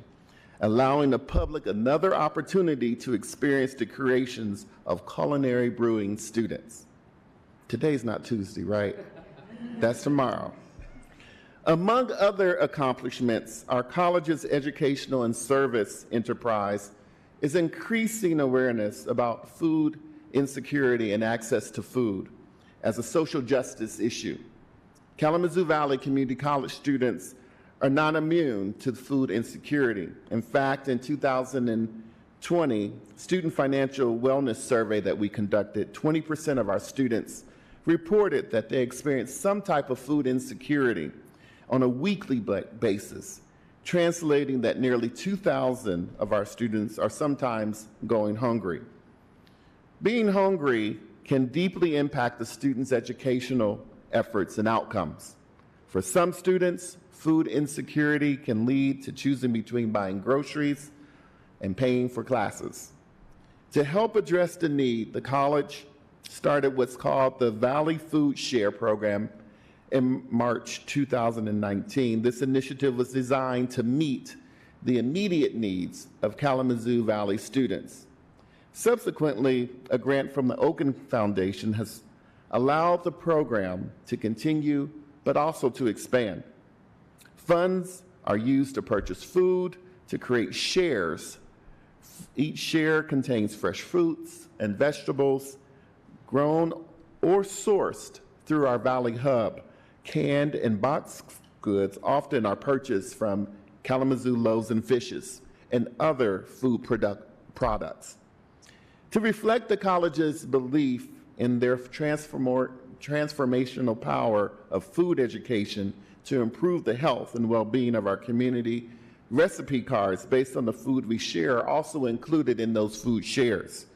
allowing the public another opportunity to experience the creations of culinary brewing students. Today's not Tuesday, right? That's tomorrow. Among other accomplishments, our college's educational and service enterprise is increasing awareness about food insecurity and access to food as a social justice issue. Kalamazoo Valley Community College students are not immune to food insecurity. In fact, in 2020 student financial wellness survey that we conducted, 20% of our students reported that they experienced some type of food insecurity on a weekly basis, translating that nearly 2,000 of our students are sometimes going hungry. Being hungry can deeply impact the students' educational efforts and outcomes. For some students, food insecurity can lead to choosing between buying groceries and paying for classes. To help address the need, the college started what's called the Valley Food Share program in March 2019. This initiative was designed to meet the immediate needs of Kalamazoo Valley students. Subsequently, a grant from the Oakland Foundation has allowed the program to continue, but also to expand. Funds are used to purchase food, to create shares. Each share contains fresh fruits and vegetables grown or sourced through our Valley Hub. Canned and boxed goods often are purchased from Kalamazoo Loaves and Fishes and other food products. To reflect the college's belief in their transformational power of food education to improve the health and well-being of our community, recipe cards based on the food we share are also included in those food shares.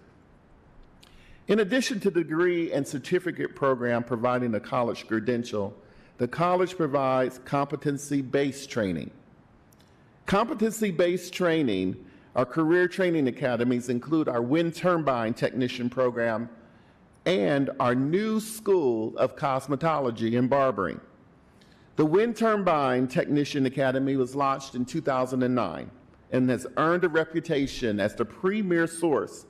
In addition to the degree and certificate program providing a college credential, the college provides competency-based training. Competency-based training, our career training academies include our wind turbine technician program and our new School of Cosmetology and Barbering. The Wind Turbine Technician Academy was launched in 2009 and has earned a reputation as the premier source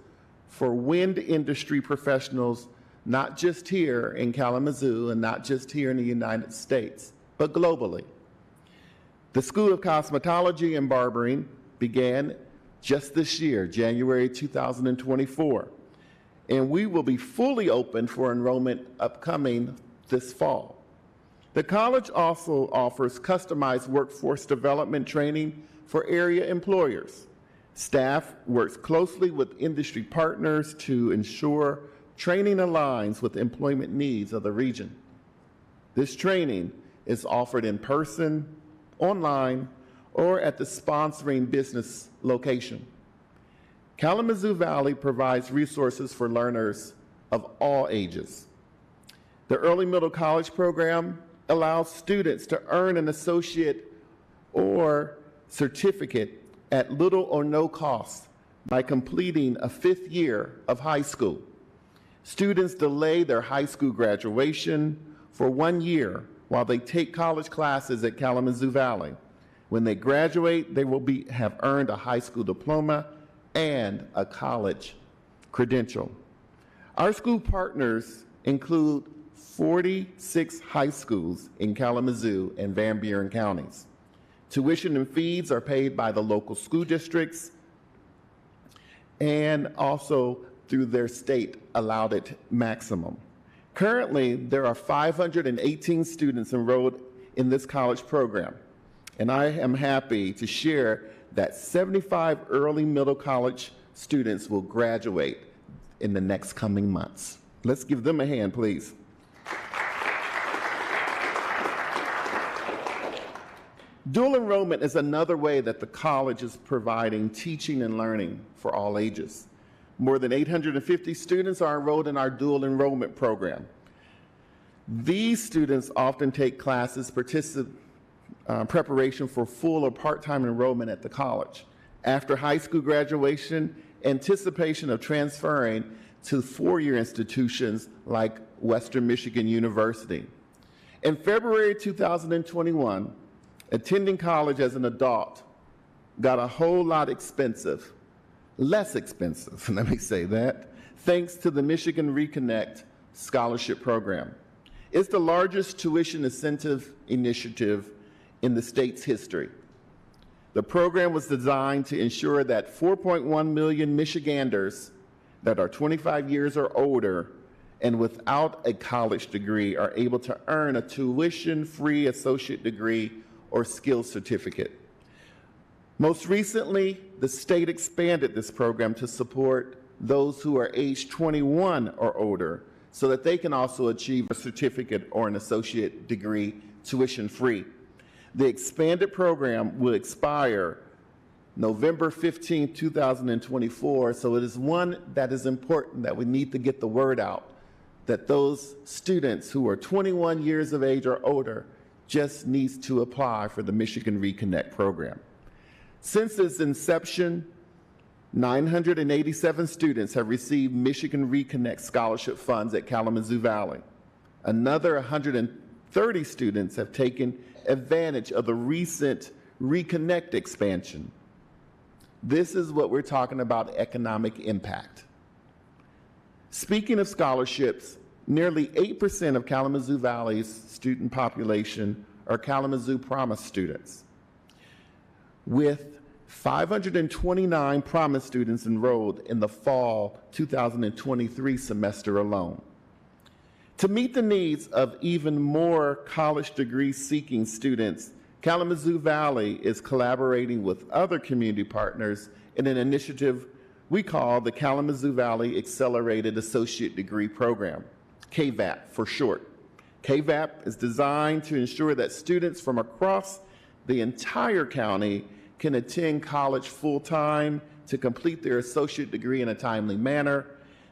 for wind industry professionals, not just here in Kalamazoo and not just here in the United States, but globally. The School of Cosmetology and Barbering began just this year, January 2024, and we will be fully open for enrollment upcoming this fall. The college also offers customized workforce development training for area employers. Staff works closely with industry partners to ensure training aligns with employment needs of the region. This training is offered in person, online, or at the sponsoring business location. Kalamazoo Valley provides resources for learners of all ages. The Early Middle College program allows students to earn an associate or certificate at little or no cost by completing a 5th year of high school. Students delay their high school graduation for 1 year while they take college classes at Kalamazoo Valley. When they graduate, they will have earned a high school diploma and a college credential. Our school partners include 46 high schools in Kalamazoo and Van Buren counties. Tuition and fees are paid by the local school districts and also through their state allowed maximum. Currently, there are 518 students enrolled in this college program, and I am happy to share that 75 early middle college students will graduate in the next coming months. Let's give them a hand, please. Dual enrollment is another way that the college is providing teaching and learning for all ages. More than 850 students are enrolled in our dual enrollment program. These students often take classes preparation for full or part-time enrollment at the college. After high school graduation, anticipation of transferring to four-year institutions like Western Michigan University. In February 2021, attending college as an adult got a whole lot expensive. Less expensive, let me say that, thanks to the Michigan Reconnect Scholarship Program. It's the largest tuition incentive initiative in the state's history. The program was designed to ensure that 4.1 million Michiganders that are 25 years or older and without a college degree are able to earn a tuition-free associate degree or skills certificate. Most recently, the state expanded this program to support those who are age 21 or older so that they can also achieve a certificate or an associate degree tuition-free. The expanded program will expire November 15, 2024, so it is one that is important that we need to get the word out, that those students who are 21 years of age or older just needs to apply for the Michigan Reconnect program. Since its inception, 987 students have received Michigan Reconnect scholarship funds at Kalamazoo Valley. Another 130 students have taken advantage of the recent Reconnect expansion. This is what we're talking about, economic impact. Speaking of scholarships, nearly 8% of Kalamazoo Valley's student population are Kalamazoo Promise students, with 529 Promise students enrolled in the fall 2023 semester alone. To meet the needs of even more college degree-seeking students, Kalamazoo Valley is collaborating with other community partners in an initiative we call the Kalamazoo Valley Accelerated Associate Degree Program, KVAP for short. KVAP is designed to ensure that students from across the entire county can attend college full-time to complete their associate degree in a timely manner.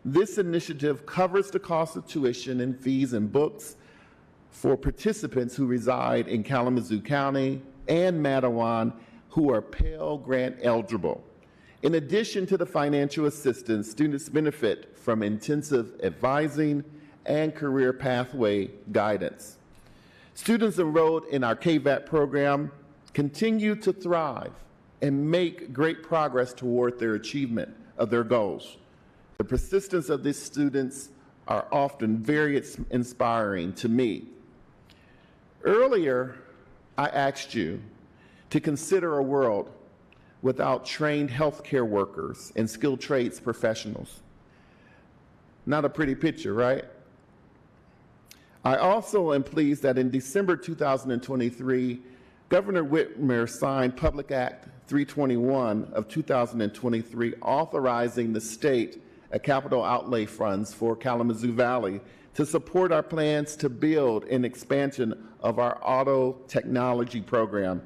This initiative covers the cost of tuition and fees and books for participants who reside in Kalamazoo County and Matawan who are Pell Grant eligible. In addition to the financial assistance, students benefit from intensive advising and career pathway guidance. Students enrolled in our KVAP program continue to thrive and make great progress toward their achievement of their goals. The persistence of these students are often very inspiring to me. Earlier, I asked you to consider a world without trained healthcare workers and skilled trades professionals. Not a pretty picture, right? I also am pleased that in December 2023, Governor Whitmer signed Public Act 321 of 2023, authorizing the state a capital outlay funds for Kalamazoo Valley to support our plans to build an expansion of our auto technology program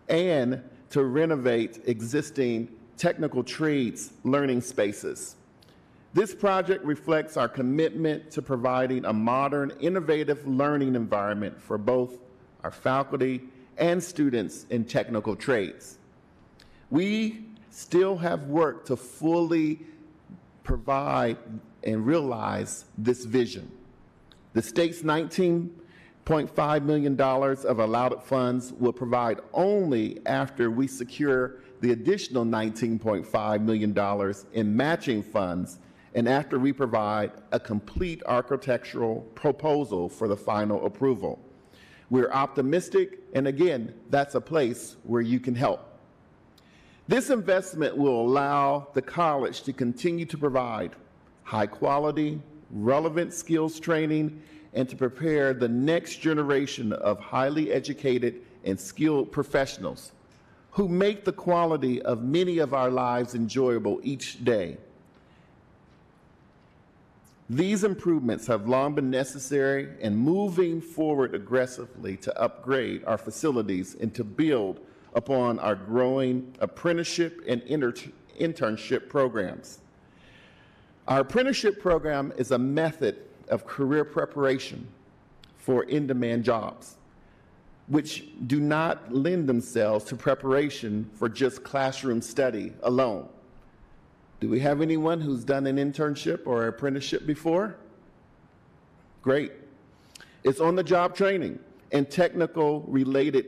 and to renovate existing technical trades learning spaces. This project reflects our commitment to providing a modern, innovative learning environment for both our faculty and students in technical trades. We still have work to fully provide and realize this vision. The state's $19.5 million of allotted funds will provide only after we secure the additional $19.5 million in matching funds and after we provide a complete architectural proposal for the final approval. We're optimistic, and again, that's a place where you can help. This investment will allow the college to continue to provide high quality, relevant skills training, and to prepare the next generation of highly educated and skilled professionals who make the quality of many of our lives enjoyable each day. These improvements have long been necessary, and moving forward aggressively to upgrade our facilities and to build upon our growing apprenticeship and internship programs. Our apprenticeship program is a method of career preparation for in-demand jobs, which do not lend themselves to preparation for just classroom study alone. Do we have anyone who's done an internship or apprenticeship before? Great. It's on-the-job training and technical related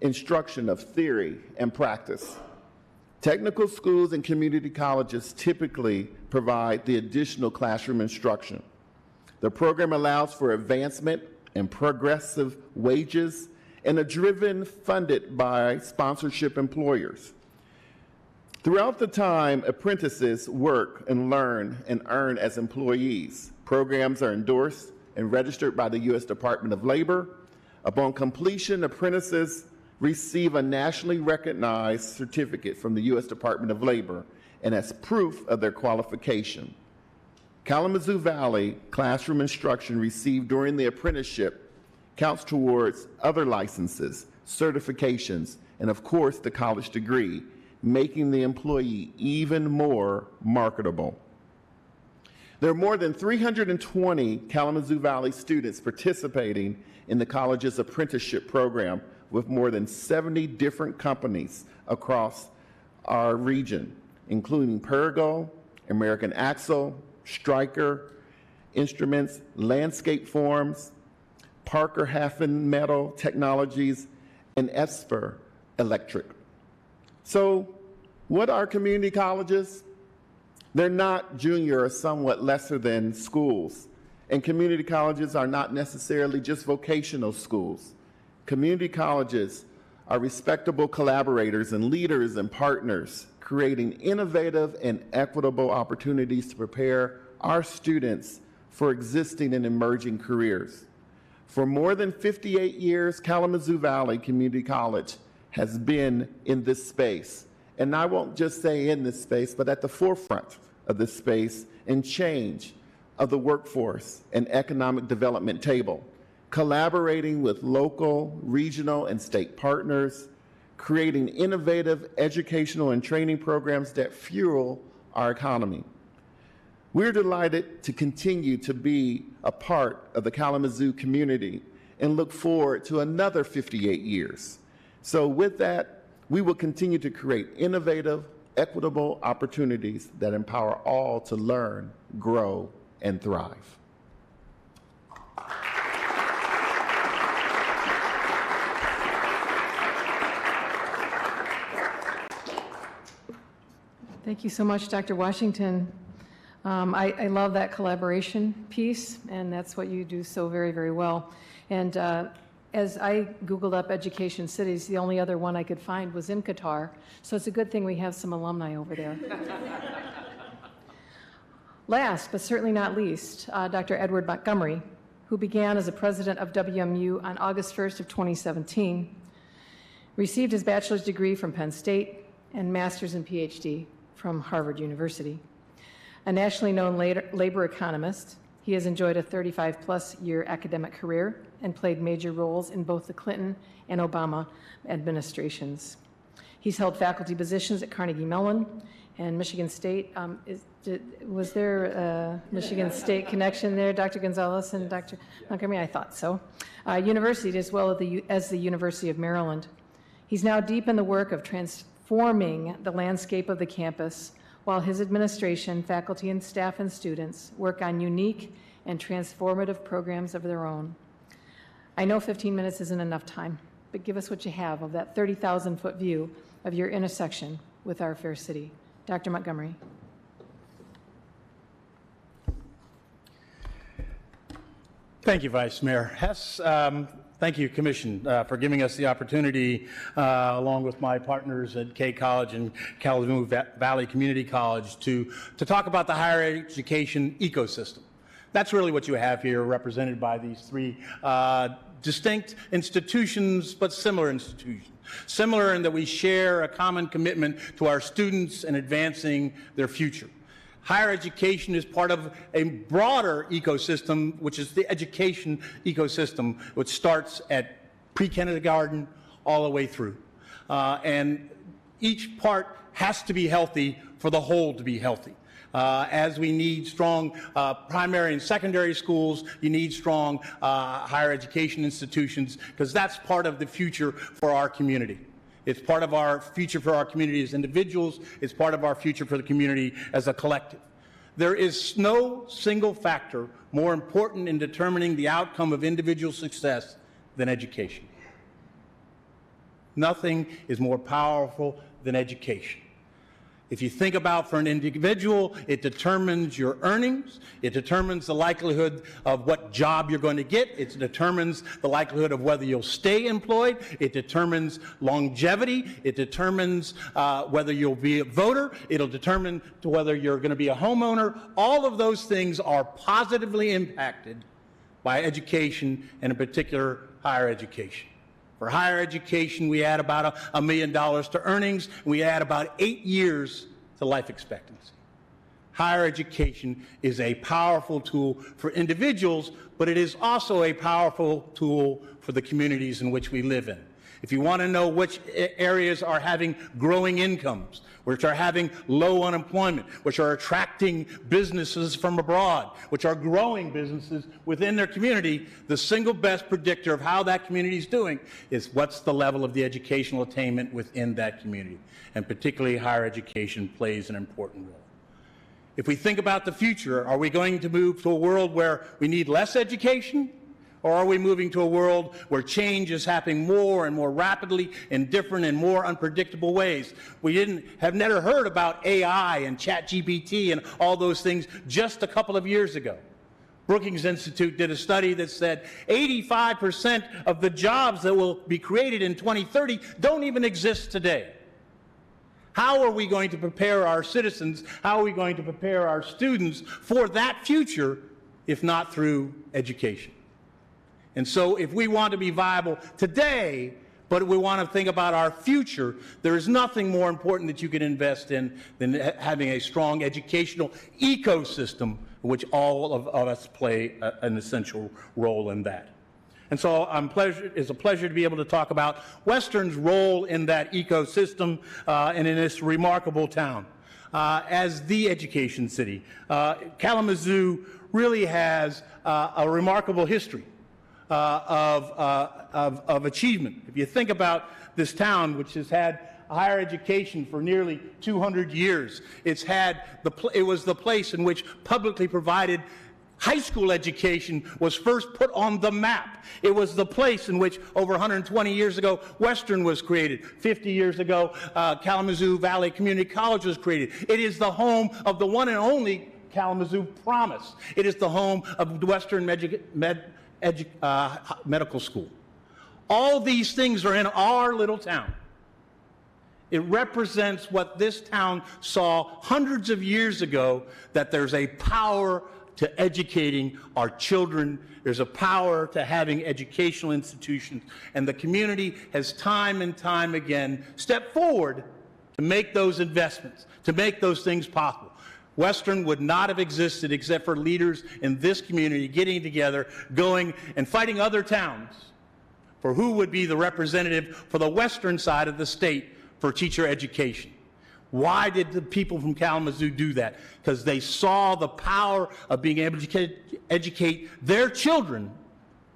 instruction of theory and practice. Technical schools and community colleges typically provide the additional classroom instruction. The program allows for advancement and progressive wages and are funded by sponsorship employers. Throughout the time, apprentices work and learn and earn as employees. Programs are endorsed and registered by the U.S. Department of Labor. Upon completion, apprentices receive a nationally recognized certificate from the U.S. Department of Labor and as proof of their qualification. Kalamazoo Valley classroom instruction received during the apprenticeship counts towards other licenses, certifications, and of course the college degree, making the employee even more marketable. There are more than 320 Kalamazoo Valley students participating in the college's apprenticeship program with more than 70 different companies across our region, including Pergo, American Axle, Stryker Instruments, Landscape Forms, Parker Haffen Metal Technologies, and Esper Electric. So, what are community colleges? They're not junior or somewhat lesser than schools. And community colleges are not necessarily just vocational schools. Community colleges are respectable collaborators and leaders and partners, creating innovative and equitable opportunities to prepare our students for existing and emerging careers. For more than 58 years, Kalamazoo Valley Community College has been in this space. And I won't just say in this space, but at the forefront of this space and change of the workforce and economic development table, collaborating with local, regional, and state partners, creating innovative educational and training programs that fuel our economy. We're delighted to continue to be a part of the Kalamazoo community and look forward to another 58 years. So with that, we will continue to create innovative, equitable opportunities that empower all to learn, grow, and thrive. Thank you so much, Dr. Washington. I love that collaboration piece, and that's what you do so very, very well. And as I Googled up education cities, the only other one I could find was in Qatar, so it's a good thing we have some alumni over there. Last, but certainly not least, Dr. Edward Montgomery, who began as a president of WMU on August 1st of 2017, received his bachelor's degree from Penn State and master's and PhD from Harvard University. A nationally known labor economist, he has enjoyed a 35-plus year academic career and played major roles in both the Clinton and Obama administrations. He's held faculty positions at Carnegie Mellon and Michigan State. Was there a Michigan State connection there, Dr. Gonzalez and Dr. Montgomery? I thought so. University as well as the University of Maryland. He's now deep in the work of transforming the landscape of the campus while his administration, faculty and staff and students work on unique and transformative programs of their own. I know 15 minutes isn't enough time, but give us what you have of that 30,000-foot view of your intersection with our fair city. Dr. Montgomery. Thank you, Vice Mayor Hess. Thank you, Commission, for giving us the opportunity, along with my partners at K College and Kalamazoo Valley Community College, to talk about the higher education ecosystem. That's really what you have here, represented by these three distinct institutions, but similar institutions. Similar in that we share a common commitment to our students and advancing their future. Higher education is part of a broader ecosystem, which is the education ecosystem, which starts at pre-kindergarten all the way through. And each part has to be healthy for the whole to be healthy. As we need strong primary and secondary schools, you need strong higher education institutions, because that's part of the future for our community. It's part of our future for our community as individuals. It's part of our future for the community as a collective. There is no single factor more important in determining the outcome of individual success than education. Nothing is more powerful than education. If you think about for an individual, it determines your earnings, it determines the likelihood of what job you're going to get, it determines the likelihood of whether you'll stay employed, it determines longevity, it determines whether you'll be a voter, it'll determine to whether you're going to be a homeowner. All of those things are positively impacted by education, and in particular, higher education. For higher education, we add about $1 million to earnings, and we add about 8 years to life expectancy. Higher education is a powerful tool for individuals, but it is also a powerful tool for the communities in which we live in. If you want to know which areas are having growing incomes, which are having low unemployment, which are attracting businesses from abroad, which are growing businesses within their community, the single best predictor of how that community is doing is what's the level of the educational attainment within that community. And particularly higher education plays an important role. If we think about the future, are we going to move to a world where we need less education? Or are we moving to a world where change is happening more and more rapidly in different and more unpredictable ways? We have never heard about AI and ChatGPT and all those things just a couple of years ago. Brookings Institute did a study that said 85% of the jobs that will be created in 2030 don't even exist today. How are we going to prepare our citizens? How are we going to prepare our students for that future if not through education? And so if we want to be viable today, but we want to think about our future, there is nothing more important that you can invest in than having a strong educational ecosystem, which all of us play an essential role in that. And so it's a pleasure to be able to talk about Western's role in that ecosystem and in this remarkable town. As the education city, Kalamazoo really has a remarkable history of achievement. If you think about this town, which has had higher education for nearly 200 years, it was the place in which publicly provided high school education was first put on the map. It was the place in which over 120 years ago, Western was created. 50 years ago, Kalamazoo Valley Community College was created. It is the home of the one and only Kalamazoo Promise. It is the home of Western Medical School. All these things are in our little town. It represents what this town saw hundreds of years ago, that there's a power to educating our children. There's a power to having educational institutions. And the community has time and time again stepped forward to make those investments, to make those things possible. Western would not have existed except for leaders in this community getting together, going and fighting other towns for who would be the representative for the western side of the state for teacher education. Why did the people from Kalamazoo do that? Because they saw the power of being able to educate their children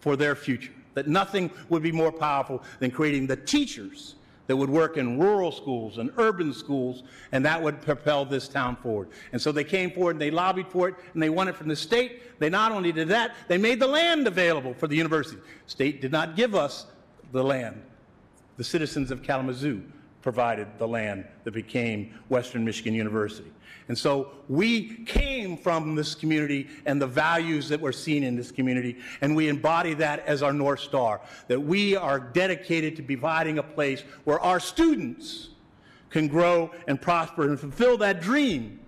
for their future. That nothing would be more powerful than creating the teachers that would work in rural schools and urban schools, and that would propel this town forward. And so they came forward and they lobbied for it, and they won it from the state. They not only did that, they made the land available for the university. State did not give us the land. The citizens of Kalamazoo provided the land that became Western Michigan University. And so we came from this community and the values that were seen in this community, and we embody that as our North Star, that we are dedicated to providing a place where our students can grow and prosper and fulfill that dream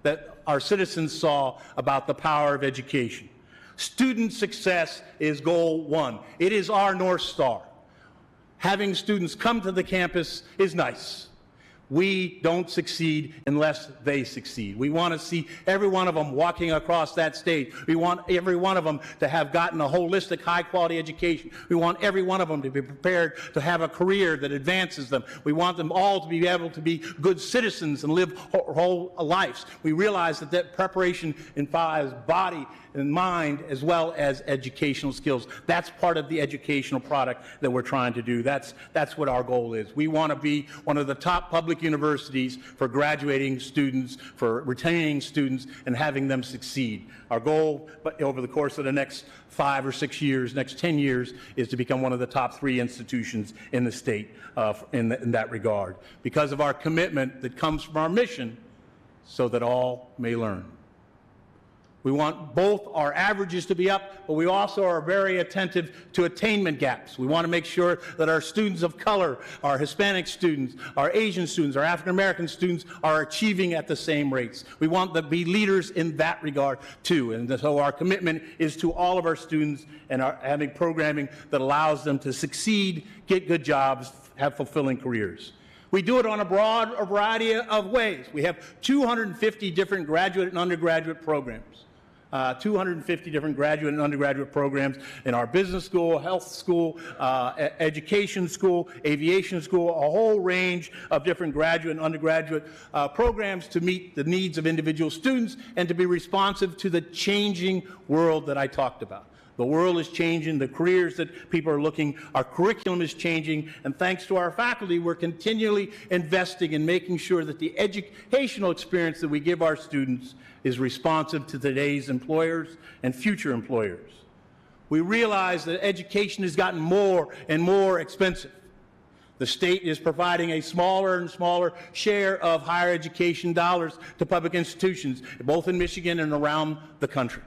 that our citizens saw about the power of education. Student success is goal one. It is our North Star. Having students come to the campus is nice. We don't succeed unless they succeed. We want to see every one of them walking across that stage. We want every one of them to have gotten a holistic, high-quality education. We want every one of them to be prepared to have a career that advances them. We want them all to be able to be good citizens and live whole lives. We realize that that preparation involves body and mind as well as educational skills. That's part of the educational product that we're trying to do. That's what our goal is. We want to be one of the top public universities for graduating students, for retaining students, and having them succeed. Our goal over the course of the next 5 or 6 years, next 10 years, is to become one of the top 3 institutions in the state in that regard, because of our commitment that comes from our mission, so that all may learn. We want both our averages to be up, but we also are very attentive to attainment gaps. We want to make sure that our students of color, our Hispanic students, our Asian students, our African American students are achieving at the same rates. We want to be leaders in that regard too. And so our commitment is to all of our students and having programming that allows them to succeed, get good jobs, have fulfilling careers. We do it on a broad variety of ways. We have 250 different graduate and undergraduate programs. 250 different graduate and undergraduate programs in our business school, health school, education school, aviation school, a whole range of different graduate and undergraduate programs to meet the needs of individual students and to be responsive to the changing world that I talked about. The world is changing, the careers that people are looking, our curriculum is changing, and thanks to our faculty, we're continually investing in making sure that the educational experience that we give our students is responsive to today's employers and future employers. We realize that education has gotten more and more expensive. The state is providing a smaller and smaller share of higher education dollars to public institutions, both in Michigan and around the country.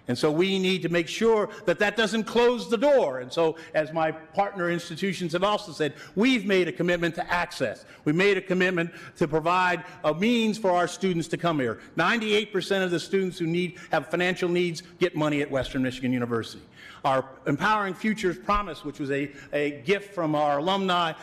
And so we need to make sure that that doesn't close the door. And so, as my partner institutions have also said, we've made a commitment to access. We made a commitment to provide a means for our students to come here. 98% of the students who have financial needs get money at Western Michigan University. Our Empowering Futures Promise, which was a gift from our alumni,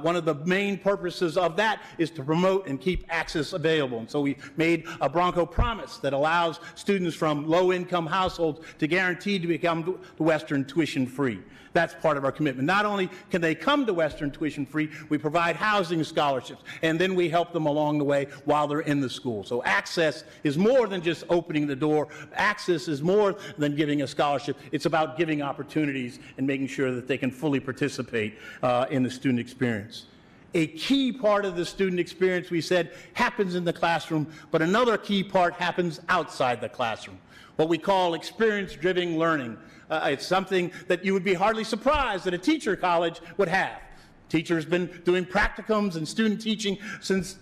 one of the main purposes of that is to promote and keep access available. And so we made a Bronco Promise that allows students from low-income households to guarantee to become Western tuition-free. That's part of our commitment. Not only can they come to Western tuition-free, we provide housing scholarships, and then we help them along the way while they're in the school. So access is more than just opening the door. Access is more than giving a scholarship. It's about giving opportunities and making sure that they can fully participate in the student experience. A key part of the student experience, we said, happens in the classroom, but another key part happens outside the classroom, what we call experience-driven learning. It's something that you would be hardly surprised that a teacher college would have. Teachers have been doing practicums and student teaching since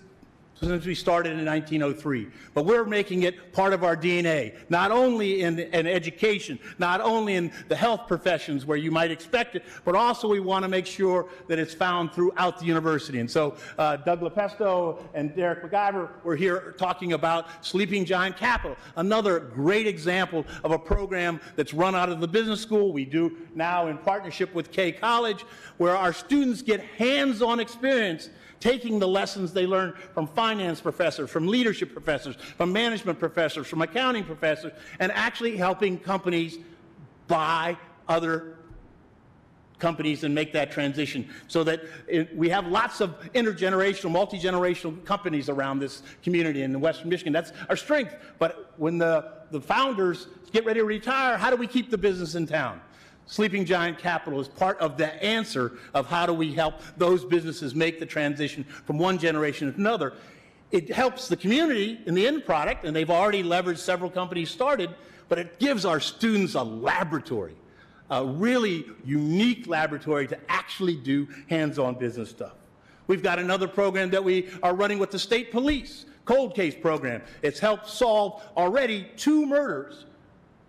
we started in 1903. But we're making it part of our DNA, not only in education, not only in the health professions where you might expect it, but also we want to make sure that it's found throughout the university. And so Doug LaPesto and Derek McIver were here talking about Sleeping Giant Capital, another great example of a program that's run out of the business school. We do now in partnership with K College, where our students get hands-on experience taking the lessons they learn from finance professors, from leadership professors, from management professors, from accounting professors, and actually helping companies buy other companies and make that transition so that we have lots of intergenerational, multi-generational companies around this community in Western Michigan. That's our strength. But when the founders get ready to retire, how do we keep the business in town? Sleeping Giant Capital is part of the answer of how do we help those businesses make the transition from one generation to another. It helps the community in the end product, and they've already leveraged several companies started, but it gives our students a laboratory, a really unique laboratory to actually do hands-on business stuff. We've got another program that we are running with the state police, cold case program. It's helped solve already 2 murders,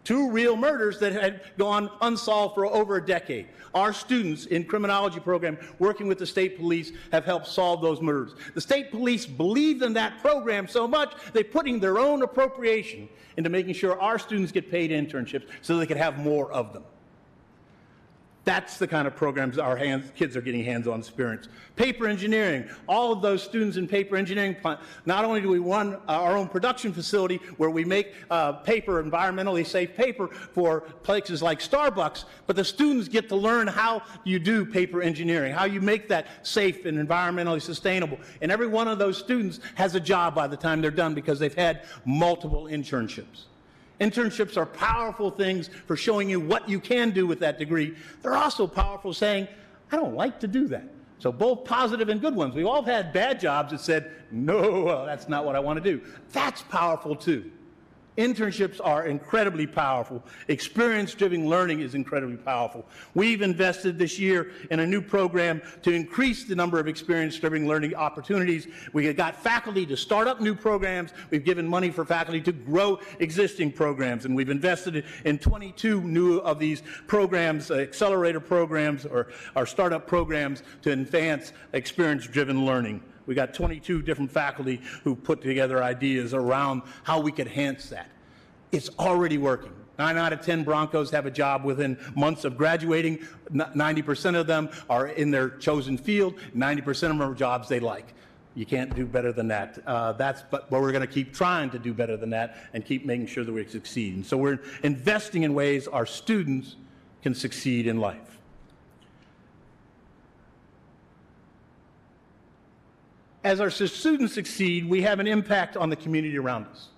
2 real murders that had gone unsolved for over a decade. Our students in criminology program working with the state police have helped solve those murders. The state police believed in that program so much, they're putting their own appropriation into making sure our students get paid internships so they can have more of them. That's the kind of programs our kids are getting hands-on experience. Paper engineering, all of those students in paper engineering, not only do we run our own production facility where we make paper, environmentally safe paper for places like Starbucks, but the students get to learn how you do paper engineering, how you make that safe and environmentally sustainable. And every one of those students has a job by the time they're done because they've had multiple internships. Internships are powerful things for showing you what you can do with that degree. They're also powerful saying, I don't like to do that. So both positive and good ones. We've all had bad jobs that said, no, that's not what I want to do. That's powerful too. Internships are incredibly powerful. Experience-driven learning is incredibly powerful. We've invested this year in a new program to increase the number of experience-driven learning opportunities. We got faculty to start up new programs. We've given money for faculty to grow existing programs, and we've invested in 22 new of these programs, accelerator programs or startup programs to advance experience-driven learning. We got 22 different faculty who put together ideas around how we could enhance that. It's already working. 9 out of 10 Broncos have a job within months of graduating. 90% of them are in their chosen field. 90% of them are jobs they like. You can't do better than that. But we're going to keep trying to do better than that and keep making sure that we succeed. And so we're investing in ways our students can succeed in life. As our students succeed, we have an impact on the community around us.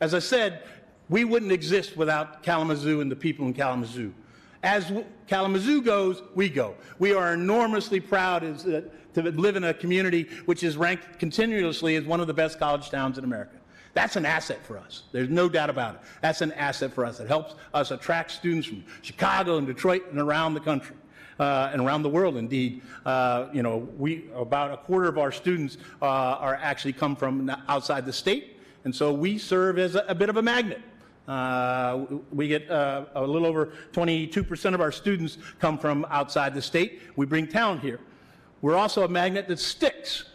As I said, we wouldn't exist without Kalamazoo and the people in Kalamazoo. As Kalamazoo goes, we go. We are enormously proud to live in a community which is ranked continuously as one of the best college towns in America. That's an asset for us. There's no doubt about it. That's an asset for us. It helps us attract students from Chicago and Detroit and around the country. And around the world, indeed. About a quarter of our students are actually come from outside the state, and so we serve as a bit of a magnet. We get a little over 22% of our students come from outside the state. We bring talent here. We're also a magnet that sticks.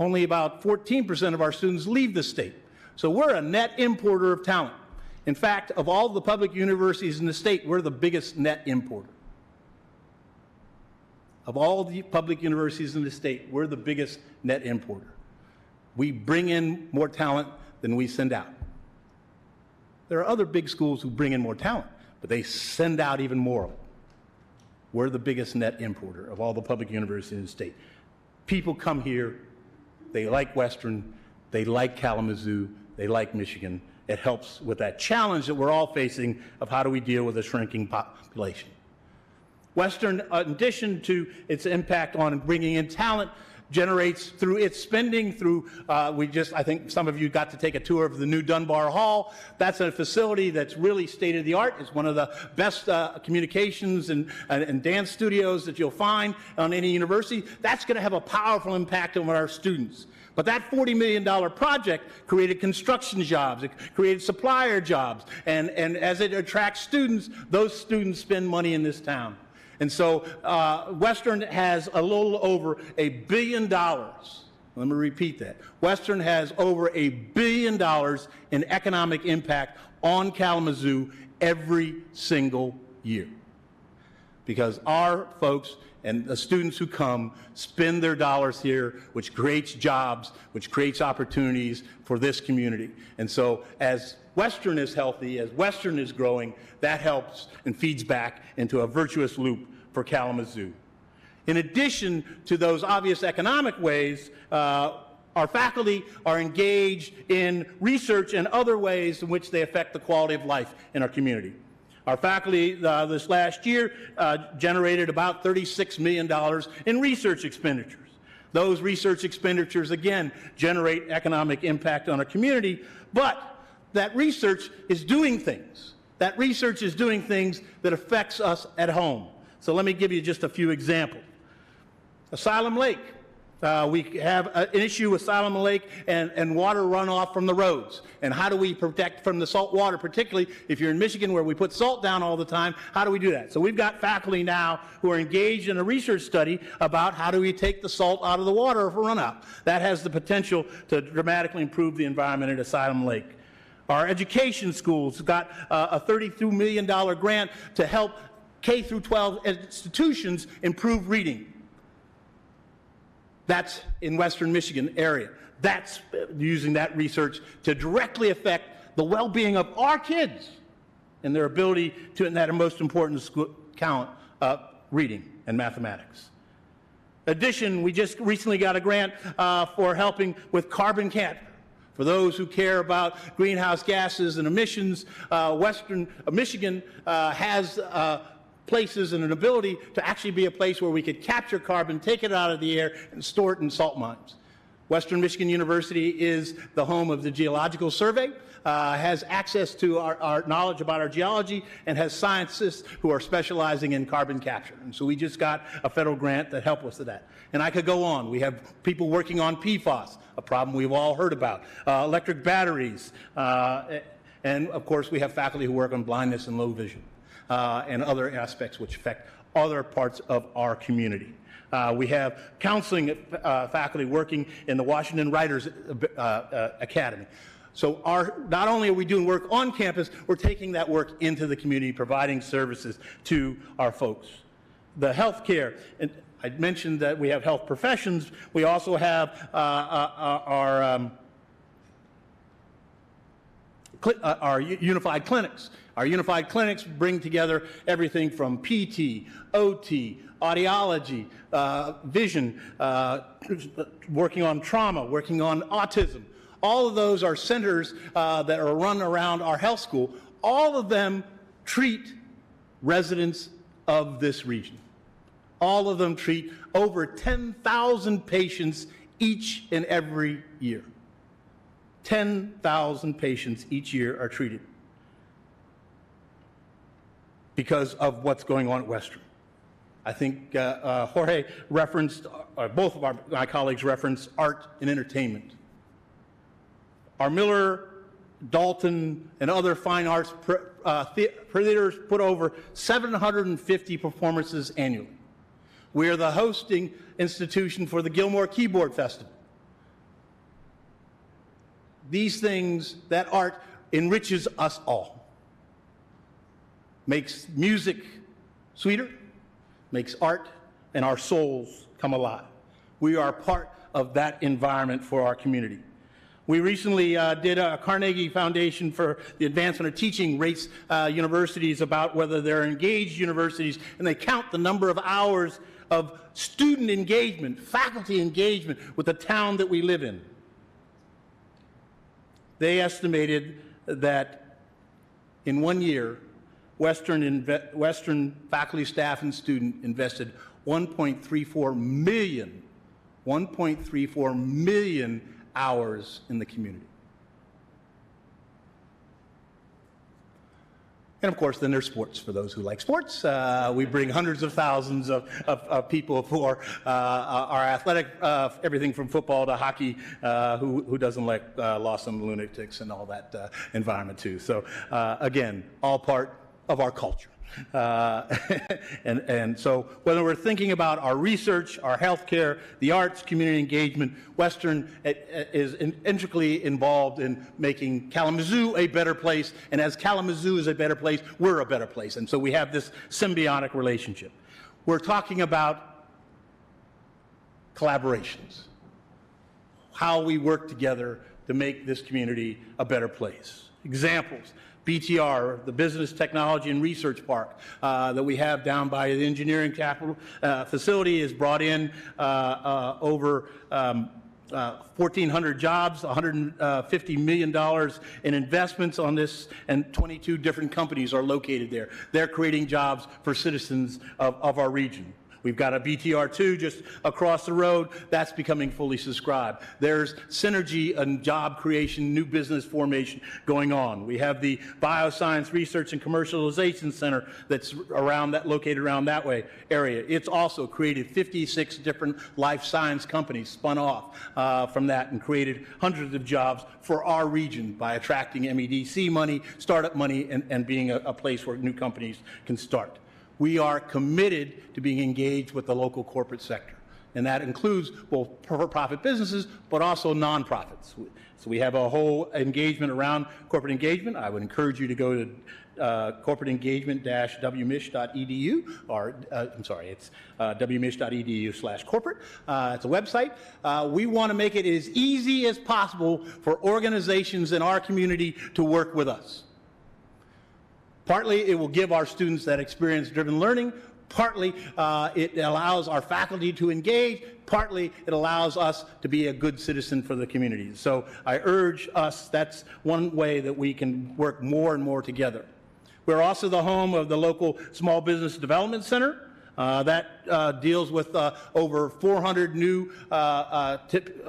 Only about 14% of our students leave the state. So we're a net importer of talent. In fact, of all the public universities in the state, we're the biggest net importer. Of all the public universities in the state, we're the biggest net importer. We bring in more talent than we send out. There are other big schools who bring in more talent, but they send out even more. We're the biggest net importer of all the public universities in the state. People come here, they like Western, they like Kalamazoo, they like Michigan. It helps with that challenge that we're all facing of how do we deal with a shrinking population. Western, in addition to its impact on bringing in talent, generates through its spending, I think some of you got to take a tour of the new Dunbar Hall. That's a facility that's really state-of-the-art. It's one of the best communications and dance studios that you'll find on any university. That's going to have a powerful impact on our students. But that $40 million project created construction jobs, it created supplier jobs, and as it attracts students, those students spend money in this town. And so Western has a little over $1 billion. Let me repeat that. Western has over $1 billion in economic impact on Kalamazoo every single year. Because our folks and the students who come spend their dollars here, which creates jobs, which creates opportunities for this community. And so as Western is healthy, as Western is growing, that helps and feeds back into a virtuous loop for Kalamazoo. In addition to those obvious economic ways, our faculty are engaged in research and other ways in which they affect the quality of life in our community. Our faculty this last year generated about $36 million in research expenditures. Those research expenditures, again, generate economic impact on our community, but that research is doing things. That research is doing things that affects us at home. So let me give you just a few examples. Asylum Lake. We have an issue with Asylum Lake and water runoff from the roads. And how do we protect from the salt water, particularly if you're in Michigan where we put salt down all the time? How do we do that? So we've got faculty now who are engaged in a research study about how do we take the salt out of the water for runoff. That has the potential to dramatically improve the environment at Asylum Lake. Our education schools got a $32 million grant to help K through 12 institutions improve reading. That's in Western Michigan area. That's using that research to directly affect the well-being of our kids and their ability to, and that most important talent, reading and mathematics. In addition, we just recently got a grant for helping with carbon capture. For those who care about greenhouse gases and emissions, Western Michigan has places and an ability to actually be a place where we could capture carbon, take it out of the air, and store it in salt mines. Western Michigan University is the home of the Geological Survey, has access to our knowledge about our geology, and has scientists who are specializing in carbon capture. And so we just got a federal grant that helped us with that. And I could go on. We have people working on PFAS, a problem we've all heard about, electric batteries, and of course we have faculty who work on blindness and low vision, and other aspects which affect other parts of our community. We have counseling faculty working in the Washington Writers Academy. So not only are we doing work on campus, we're taking that work into the community, providing services to our folks. The healthcare, and I mentioned that we have health professions. We also have our unified clinics. Our unified clinics bring together everything from PT, OT, audiology, vision, working on trauma, working on autism. All of those are centers that are run around our health school. All of them treat residents of this region. All of them treat over 10,000 patients each and every year. 10,000 patients each year are treated because of what's going on at Western. I think Jorge referenced, both of my colleagues referenced art and entertainment. Our Miller, Dalton, and other fine arts theaters put over 750 performances annually. We are the hosting institution for the Gilmore Keyboard Festival. These things, that art enriches us all. Makes music sweeter, makes art and our souls come alive. We are part of that environment for our community. We recently did a Carnegie Foundation for the Advancement of Teaching rates universities about whether they're engaged universities, and they count the number of hours of student engagement, faculty engagement with the town that we live in. They estimated that in 1 year, Western faculty, staff, and student invested 1.34 million hours in the community. And of course, then there's sports for those who like sports. We bring hundreds of thousands of people for our athletic, everything from football to hockey, who doesn't like Lost and Lunatics and all that environment too. So again, all part of our culture. And so whether we're thinking about our research, our healthcare, the arts, community engagement, Western is intricately involved in making Kalamazoo a better place, and as Kalamazoo is a better place, we're a better place. And so we have this symbiotic relationship. We're talking about collaborations, how we work together to make this community a better place. Examples. BTR, the Business Technology and Research Park that we have down by the engineering capital facility, is brought in over 1,400 jobs, $150 million in investments on this, and 22 different companies are located there. They're creating jobs for citizens of our region. We've got a BTR2 just across the road. That's becoming fully subscribed. There's synergy and job creation, new business formation going on. We have the Bioscience Research and Commercialization Center that's located around that area. It's also created 56 different life science companies spun off from that and created hundreds of jobs for our region by attracting MEDC money, startup money, and being a place where new companies can start. We are committed to being engaged with the local corporate sector, and that includes both for-profit businesses, but also nonprofits. So we have a whole engagement around corporate engagement. I would encourage you to go to corporate-engagement-wmich.edu, or I'm sorry, it's wmich.edu/corporate. It's a website. We want to make it as easy as possible for organizations in our community to work with us. Partly, it will give our students that experience-driven learning. Partly, it allows our faculty to engage. Partly, it allows us to be a good citizen for the community. So I urge us, that's one way that we can work more and more together. We're also the home of the local Small Business Development Center. That deals with over 400 new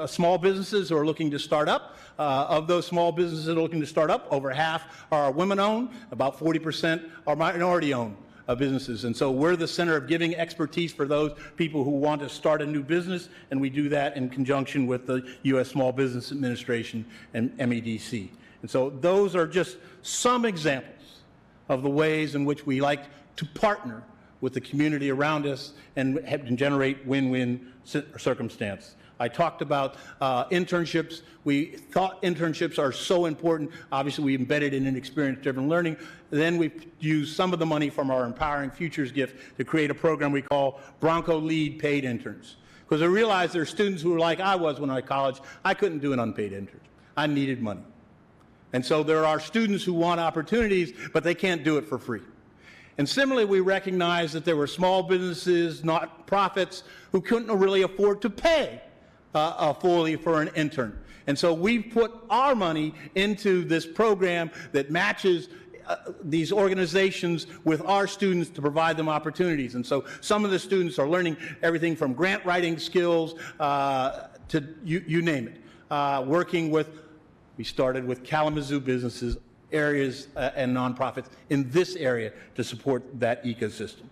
small businesses who are looking to start up. Of those small businesses that are looking to start up, over half are women-owned, about 40% are minority-owned businesses. And so we're the center of giving expertise for those people who want to start a new business, and we do that in conjunction with the U.S. Small Business Administration and MEDC. And so those are just some examples of the ways in which we like to partner with the community around us and generate win-win circumstance. I talked about internships. We thought internships are so important. Obviously, we embedded it in experience-driven learning. Then we used some of the money from our Empowering Futures gift to create a program we call Bronco Lead Paid Interns. Because I realized there are students who were like I was when I was in college. I couldn't do an unpaid intern. I needed money. And so there are students who want opportunities, but they can't do it for free. And similarly, we recognized that there were small businesses, not-profits, who couldn't really afford to pay fully for an intern. And so we put our money into this program that matches these organizations with our students to provide them opportunities. And so some of the students are learning everything from grant writing skills to you name it. We started with Kalamazoo businesses, areas and nonprofits in this area to support that ecosystem.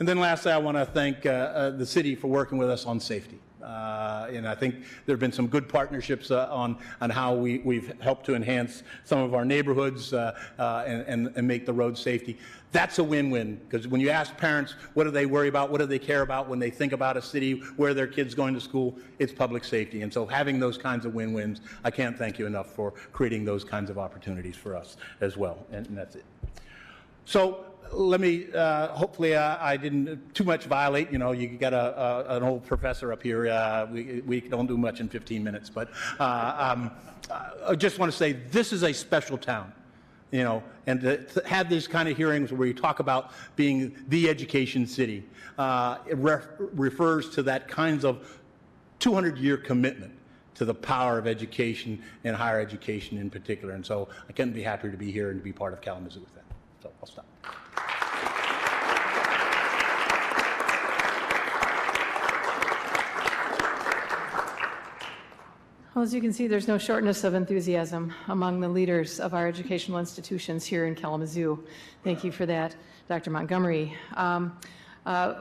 And then lastly, I want to thank the city for working with us on safety. And I think there have been some good partnerships on how we've helped to enhance some of our neighborhoods and make the road safety. That's a win-win, because when you ask parents what do they worry about, what do they care about when they think about a city where their kids going to school, it's public safety. And so having those kinds of win-wins, I can't thank you enough for creating those kinds of opportunities for us as well. And that's it. So let me, hopefully I didn't too much violate, you got an old professor up here. We don't do much in 15 minutes, but I just want to say this is a special town, and to have these kind of hearings where you talk about being the education city, it refers to that kinds of 200-year commitment to the power of education and higher education in particular. And so I couldn't be happier to be here and to be part of Kalamazoo with that. So I'll stop. Well, as you can see, there's no shortness of enthusiasm among the leaders of our educational institutions here in Kalamazoo. Thank you for that, Dr. Montgomery.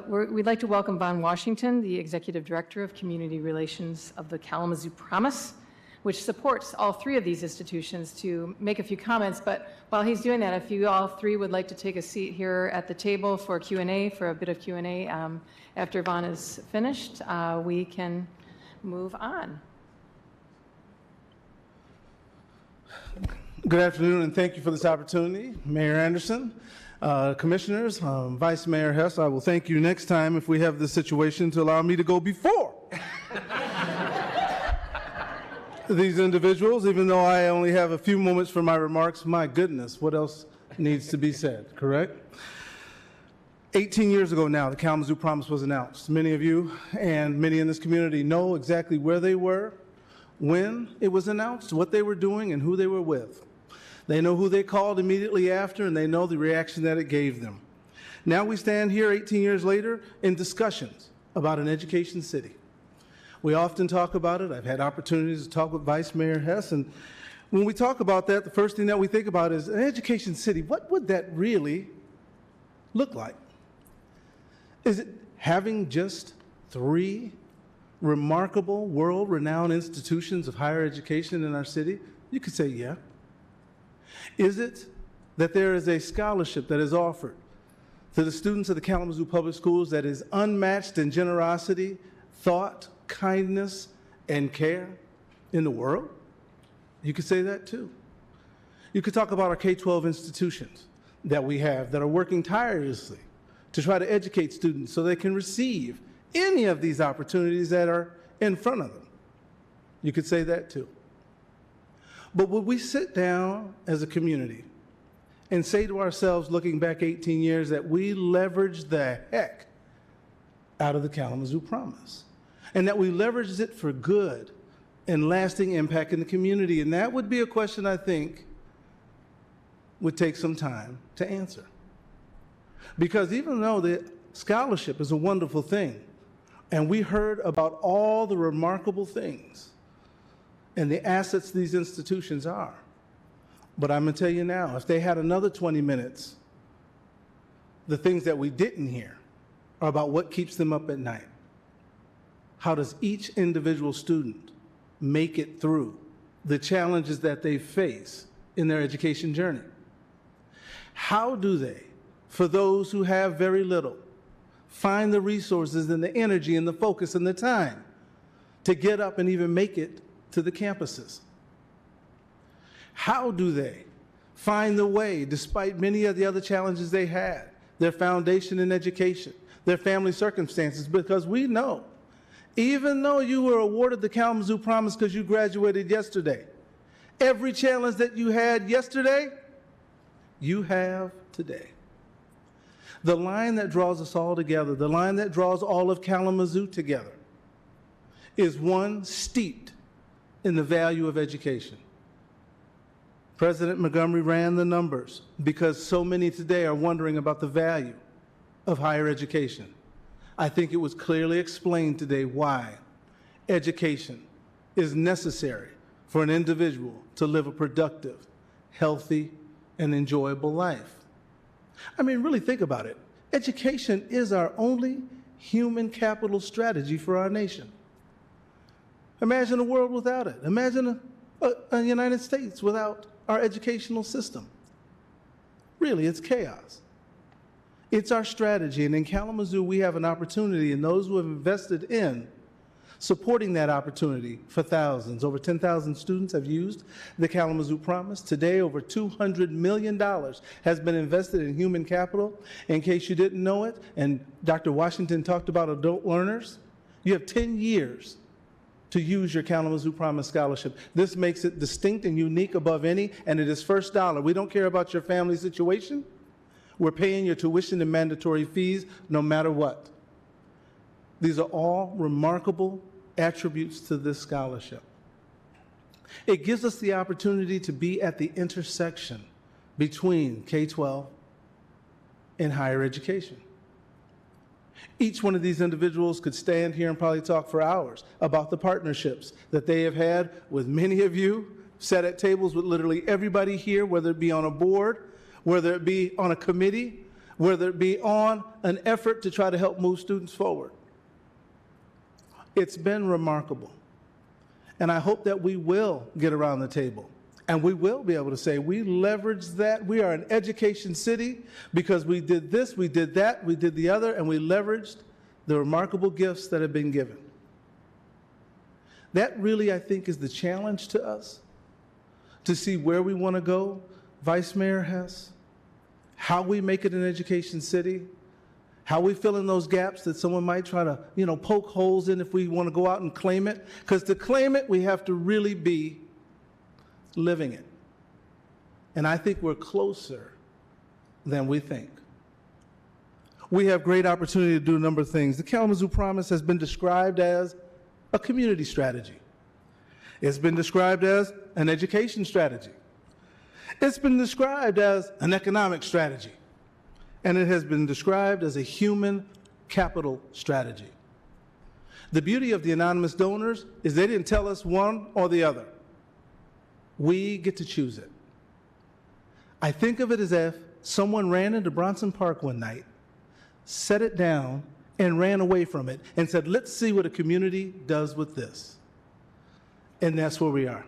We'd like to welcome Von Washington, the Executive Director of Community Relations of the Kalamazoo Promise, which supports all three of these institutions, to make a few comments. But while he's doing that, if you all three would like to take a seat here at the table for Q&A, for a bit of Q&A, after Von is finished, we can move on. Good afternoon, and thank you for this opportunity. Mayor Anderson, commissioners, Vice Mayor Hess, I will thank you next time if we have this situation to allow me to go before these individuals, even though I only have a few moments for my remarks. My goodness, what else needs to be said, correct? 18 years ago now, the Kalamazoo Promise was announced. Many of you and many in this community know exactly where they were when it was announced, what they were doing, and who they were with. They know who they called immediately after, and they know the reaction that it gave them. Now we stand here 18 years later in discussions about an education city. We often talk about it. I've had opportunities to talk with Vice Mayor Hess, and when we talk about that, the first thing that we think about is an education city. What would that really look like? Is it having just 3 remarkable, world-renowned institutions of higher education in our city? You could say, yeah. Is it that there is a scholarship that is offered to the students of the Kalamazoo Public Schools that is unmatched in generosity, thought, kindness, and care in the world? You could say that too. You could talk about our K-12 institutions that we have that are working tirelessly to try to educate students so they can receive any of these opportunities that are in front of them. You could say that too. But would we sit down as a community and say to ourselves, looking back 18 years, that we leveraged the heck out of the Kalamazoo Promise, and that we leveraged it for good and lasting impact in the community? And that would be a question I think would take some time to answer. Because even though the scholarship is a wonderful thing, and we heard about all the remarkable things and the assets these institutions are, but I'm going to tell you now, if they had another 20 minutes, the things that we didn't hear are about what keeps them up at night. How does each individual student make it through the challenges that they face in their education journey? How do they, for those who have very little, find the resources and the energy and the focus and the time to get up and even make it to the campuses? How do they find the way, despite many of the other challenges they had, their foundation in education, their family circumstances? Because we know, even though you were awarded the Kalamazoo Promise because you graduated yesterday, every challenge that you had yesterday, you have today. The line that draws us all together, the line that draws all of Kalamazoo together, is one steeped in the value of education. President Montgomery ran the numbers because so many today are wondering about the value of higher education. I think it was clearly explained today why education is necessary for an individual to live a productive, healthy, and enjoyable life. I mean, really think about it. Education is our only human capital strategy for our nation. Imagine a world without it. Imagine a United States without our educational system. Really, it's chaos. It's our strategy, and in Kalamazoo, we have an opportunity, and those who have invested in supporting that opportunity for thousands. Over 10,000 students have used the Kalamazoo Promise. Today, over $200 million has been invested in human capital. In case you didn't know it, and Dr. Washington talked about adult learners, you have 10 years to use your Kalamazoo Promise scholarship. This makes it distinct and unique above any, and it is first dollar. We don't care about your family situation. We're paying your tuition and mandatory fees no matter what. These are all remarkable attributes to this scholarship. It gives us the opportunity to be at the intersection between K-12 and higher education. Each one of these individuals could stand here and probably talk for hours about the partnerships that they have had with many of you, sat at tables with literally everybody here, whether it be on a board, whether it be on a committee, whether it be on an effort to try to help move students forward. It's been remarkable. And I hope that we will get around the table and we will be able to say we leveraged that. We are an education city because we did this, we did that, we did the other, and we leveraged the remarkable gifts that have been given. That really, I think, is the challenge to us, to see where we want to go. Vice Mayor Hess, how we make it an education city, how we fill in those gaps that someone might try to, poke holes in if we want to go out and claim it. Because to claim it, we have to really be living it. And I think we're closer than we think. We have great opportunity to do a number of things. The Kalamazoo Promise has been described as a community strategy. It's been described as an education strategy. It's been described as an economic strategy. And it has been described as a human capital strategy. The beauty of the anonymous donors is they didn't tell us one or the other. We get to choose it. I think of it as if someone ran into Bronson Park one night, set it down, and ran away from it and said, let's see what a community does with this. And that's where we are.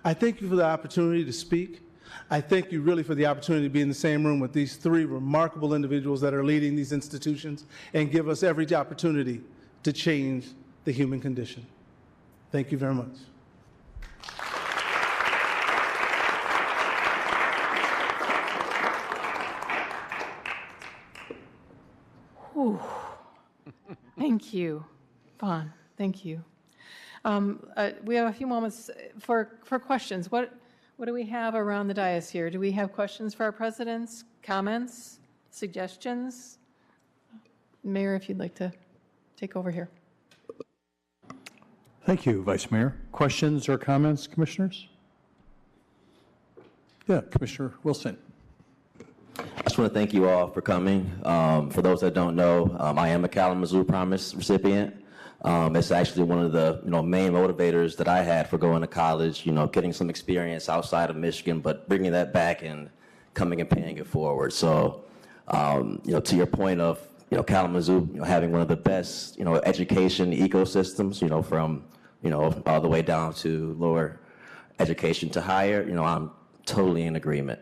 I thank you for the opportunity to speak. I thank you really for the opportunity to be in the same room with these three remarkable individuals that are leading these institutions and give us every opportunity to change the human condition. Thank you very much. Whew. Thank you, Vaughn. Thank you. We have a few moments for questions. What do we have around the dais here? Do we have questions for our presidents, comments, suggestions? Mayor, if you'd like to take over here. Thank you, Vice Mayor. Questions or comments, commissioners? Yeah, Commissioner Wilson. I just want to thank you all for coming. For those that don't know, I am a Kalamazoo Promise recipient. It's actually one of the main motivators that I had for going to college. Getting some experience outside of Michigan, but bringing that back and coming and paying it forward. So, to your point of Kalamazoo, having one of the best education ecosystems, from all the way down to lower education to higher. I'm totally in agreement.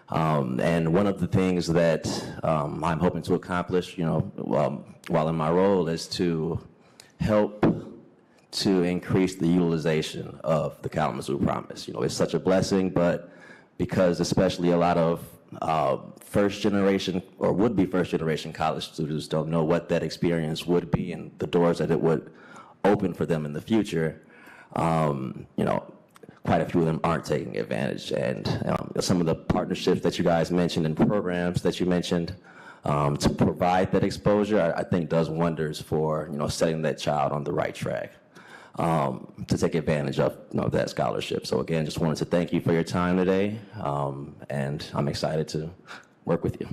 And one of the things that I'm hoping to accomplish, while in my role, is to help to increase the utilization of the Kalamazoo Promise. It's such a blessing, but because especially a lot of first generation or would-be first generation college students don't know what that experience would be and the doors that it would open for them in the future, quite a few of them aren't taking advantage. And some of the partnerships that you guys mentioned and programs that you mentioned to provide that exposure, I think does wonders for, setting that child on the right track to take advantage of that scholarship. So again, just wanted to thank you for your time today, and I'm excited to work with you.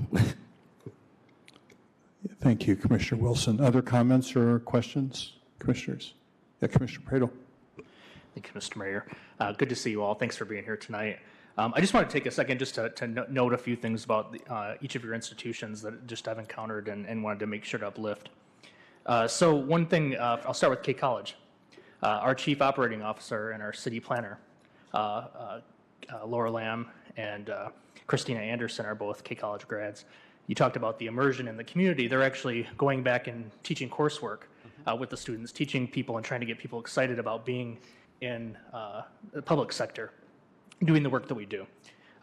Thank you, Commissioner Wilson. Other comments or questions, commissioners? Yeah, Commissioner Pradle. Thank you, Mr. Mayor. Good to see you all. Thanks for being here tonight. I just want to take a second just to note a few things about each of your institutions that just I've encountered and wanted to make sure to uplift. So one thing, I'll start with K College. Our Chief Operating Officer and our City Planner, Laura Lamb and Christina Anderson, are both K College grads. You talked about the immersion in the community. They're actually going back and teaching coursework with the students, teaching people and trying to get people excited about being in the public sector, doing the work that we do.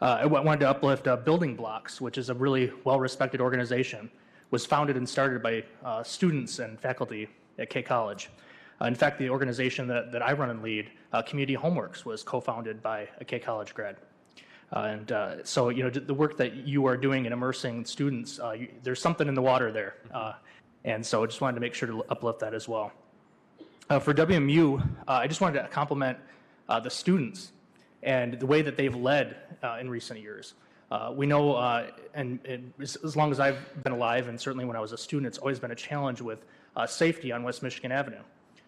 I wanted to uplift Building Blocks, which is a really well-respected organization, was founded and started by students and faculty at K College. In fact, the organization that I run and lead, Community Homeworks, was co-founded by a K College grad. So, the work that you are doing in immersing students, there's something in the water there. And so I just wanted to make sure to uplift that as well. For WMU, I just wanted to compliment the students and the way that they've led in recent years. We know, and as long as I've been alive, and certainly when I was a student, it's always been a challenge with safety on West Michigan Avenue.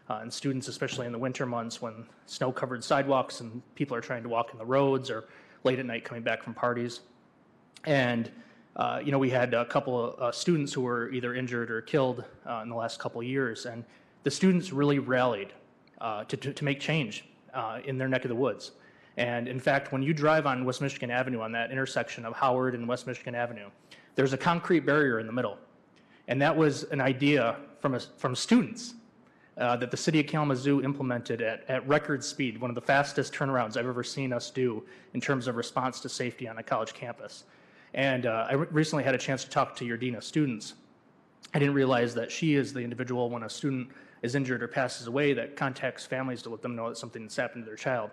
And students, especially in the winter months when snow-covered sidewalks and people are trying to walk in the roads or late at night coming back from parties. And, we had a couple of students who were either injured or killed in the last couple of years. And the students really rallied to make change in their neck of the woods. And in fact, when you drive on West Michigan Avenue, on that intersection of Howard and West Michigan Avenue, there's a concrete barrier in the middle. And that was an idea from students that the city of Kalamazoo implemented at record speed, one of the fastest turnarounds I've ever seen us do in terms of response to safety on a college campus. And I recently had a chance to talk to your dean of students. I didn't realize that she is the individual, when a student is injured or passes away, that contacts families to let them know that something has happened to their child.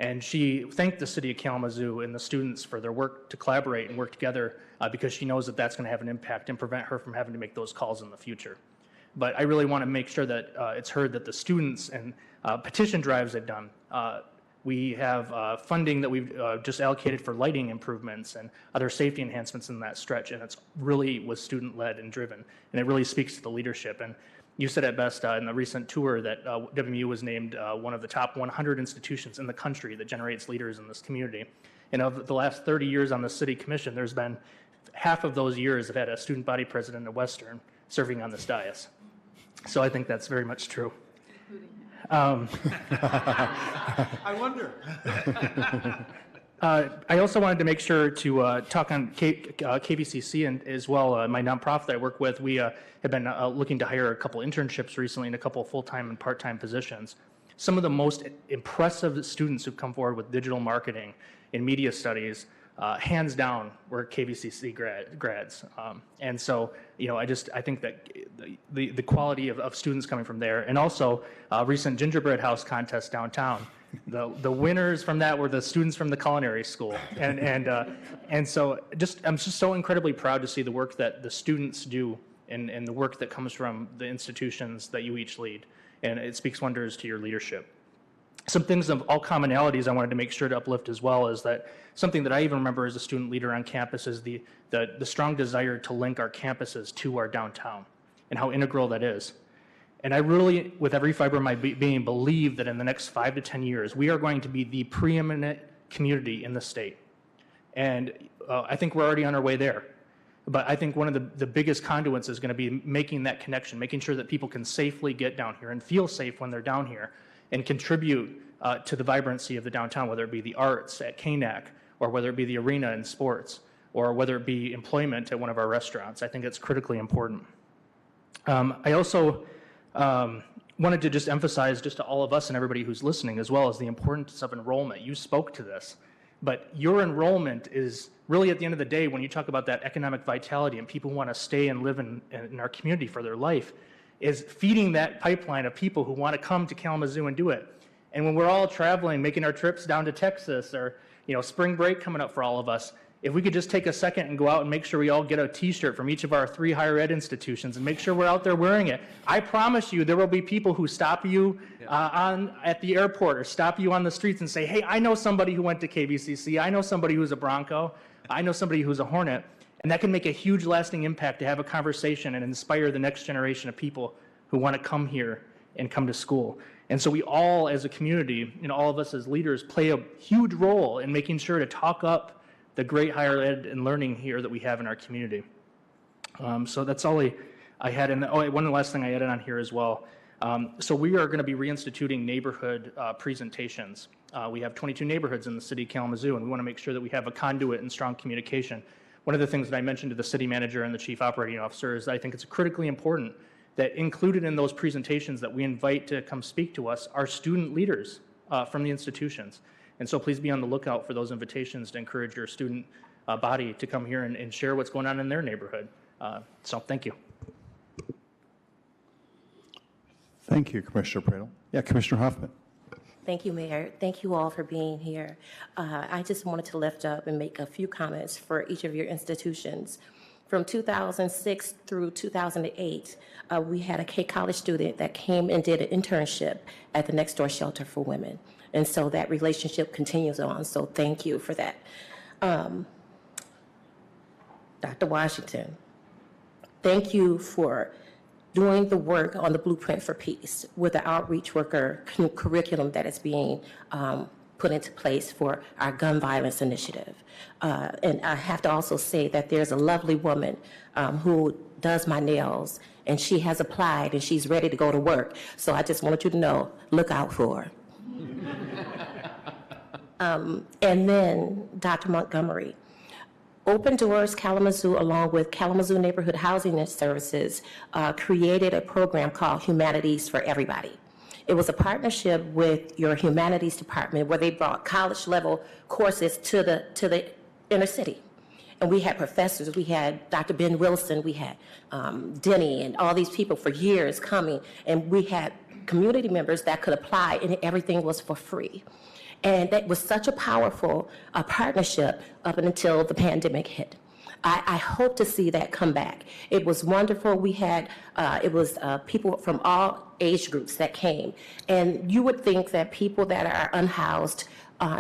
And she thanked the city of Kalamazoo and the students for their work to collaborate and work together because she knows that that's going to have an impact and prevent her from having to make those calls in the future. But I really want to make sure that it's heard that the students and petition drives they've done, we have funding that we've just allocated for lighting improvements and other safety enhancements in that stretch, and it's really was student-led and driven, and it really speaks to the leadership. And you said it best in the recent tour that WMU was named one of the top 100 institutions in the country that generates leaders in this community. And of the last 30 years on the city commission, there's been half of those years have had a student body president at Western serving on this dais. So I think that's very much true. I wonder. I also wanted to make sure to talk on KVCC and as well, my nonprofit that I work with. We have been looking to hire a couple internships recently and a couple full-time and part-time positions. Some of the most impressive students who've come forward with digital marketing and media studies, hands down, were KVCC grads. And so, I think that the quality of students coming from there, and also recent gingerbread house contest downtown, the winners from that were the students from the culinary school, and so I'm just so incredibly proud to see the work that the students do and the work that comes from the institutions that you each lead, and it speaks wonders to your leadership. Some things of all commonalities I wanted to make sure to uplift as well is that something that I even remember as a student leader on campus is the strong desire to link our campuses to our downtown and how integral that is. And I really, with every fiber of my being, believe that in the next 5 to 10 years, we are going to be the preeminent community in the state. And I think we're already on our way there. But I think one of the biggest conduits is going to be making that connection, making sure that people can safely get down here and feel safe when they're down here and contribute to the vibrancy of the downtown, whether it be the arts at KNAC, or whether it be the arena in sports, or whether it be employment at one of our restaurants. I think it's critically important. I also wanted to just emphasize just to all of us and everybody who's listening, as well as the importance of enrollment. You spoke to this, but your enrollment is really, at the end of the day, when you talk about that economic vitality and people want to stay and live in our community for their life, is feeding that pipeline of people who want to come to Kalamazoo and do it. And when we're all traveling, making our trips down to Texas, or spring break coming up for all of us, if we could just take a second and go out and make sure we all get a t-shirt from each of our 3 higher ed institutions and make sure we're out there wearing it, I promise you there will be people who stop you at the airport or stop you on the streets and say, hey, I know somebody who went to KVCC, I know somebody who's a Bronco, I know somebody who's a Hornet. And that can make a huge lasting impact to have a conversation and inspire the next generation of people who want to come here and come to school. And so we all as a community, all of us as leaders, play a huge role in making sure to talk up the great higher ed and learning here that we have in our community. So that's all I had. And one last thing I added on here as well. So we are going to be reinstituting neighborhood presentations. We have 22 neighborhoods in the city of Kalamazoo, and we want to make sure that we have a conduit and strong communication. One of the things that I mentioned to the city manager and the chief operating officer is I think it's critically important that included in those presentations that we invite to come speak to us are student leaders from the institutions. And so please be on the lookout for those invitations to encourage your student body to come here and share what's going on in their neighborhood. So thank you. Thank you, Commissioner Pradle. Yeah, Commissioner Hoffman. Thank you, Mayor. Thank you all for being here. I just wanted to lift up and make a few comments for each of your institutions. From 2006 through 2008, we had a K College student that came and did an internship at the Next Door Shelter for Women. And so that relationship continues on, so thank you for that. Dr. Washington, thank you for doing the work on the Blueprint for Peace with the outreach worker curriculum that is being put into place for our gun violence initiative. And I have to also say that there's a lovely woman who does my nails, and she has applied and she's ready to go to work. So I just wanted you to know, look out for her. And then Dr. Montgomery, Open Doors Kalamazoo, along with Kalamazoo Neighborhood Housing Services, created a program called Humanities for Everybody. It was a partnership with your humanities department where they brought college-level courses to the inner city. And we had professors, we had Dr. Ben Wilson, we had Denny, and all these people for years coming, and we had community members that could apply, and everything was for free. And that was such a powerful partnership up until the pandemic hit. I hope to see that come back. It was wonderful. We had, people from all age groups that came. And you would think that people that are unhoused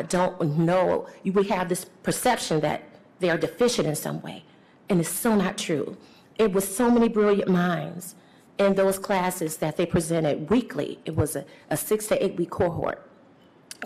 don't know, we have this perception that they are deficient in some way. And it's so not true. It was so many brilliant minds in those classes that they presented weekly. It was a 6 to 8 week cohort.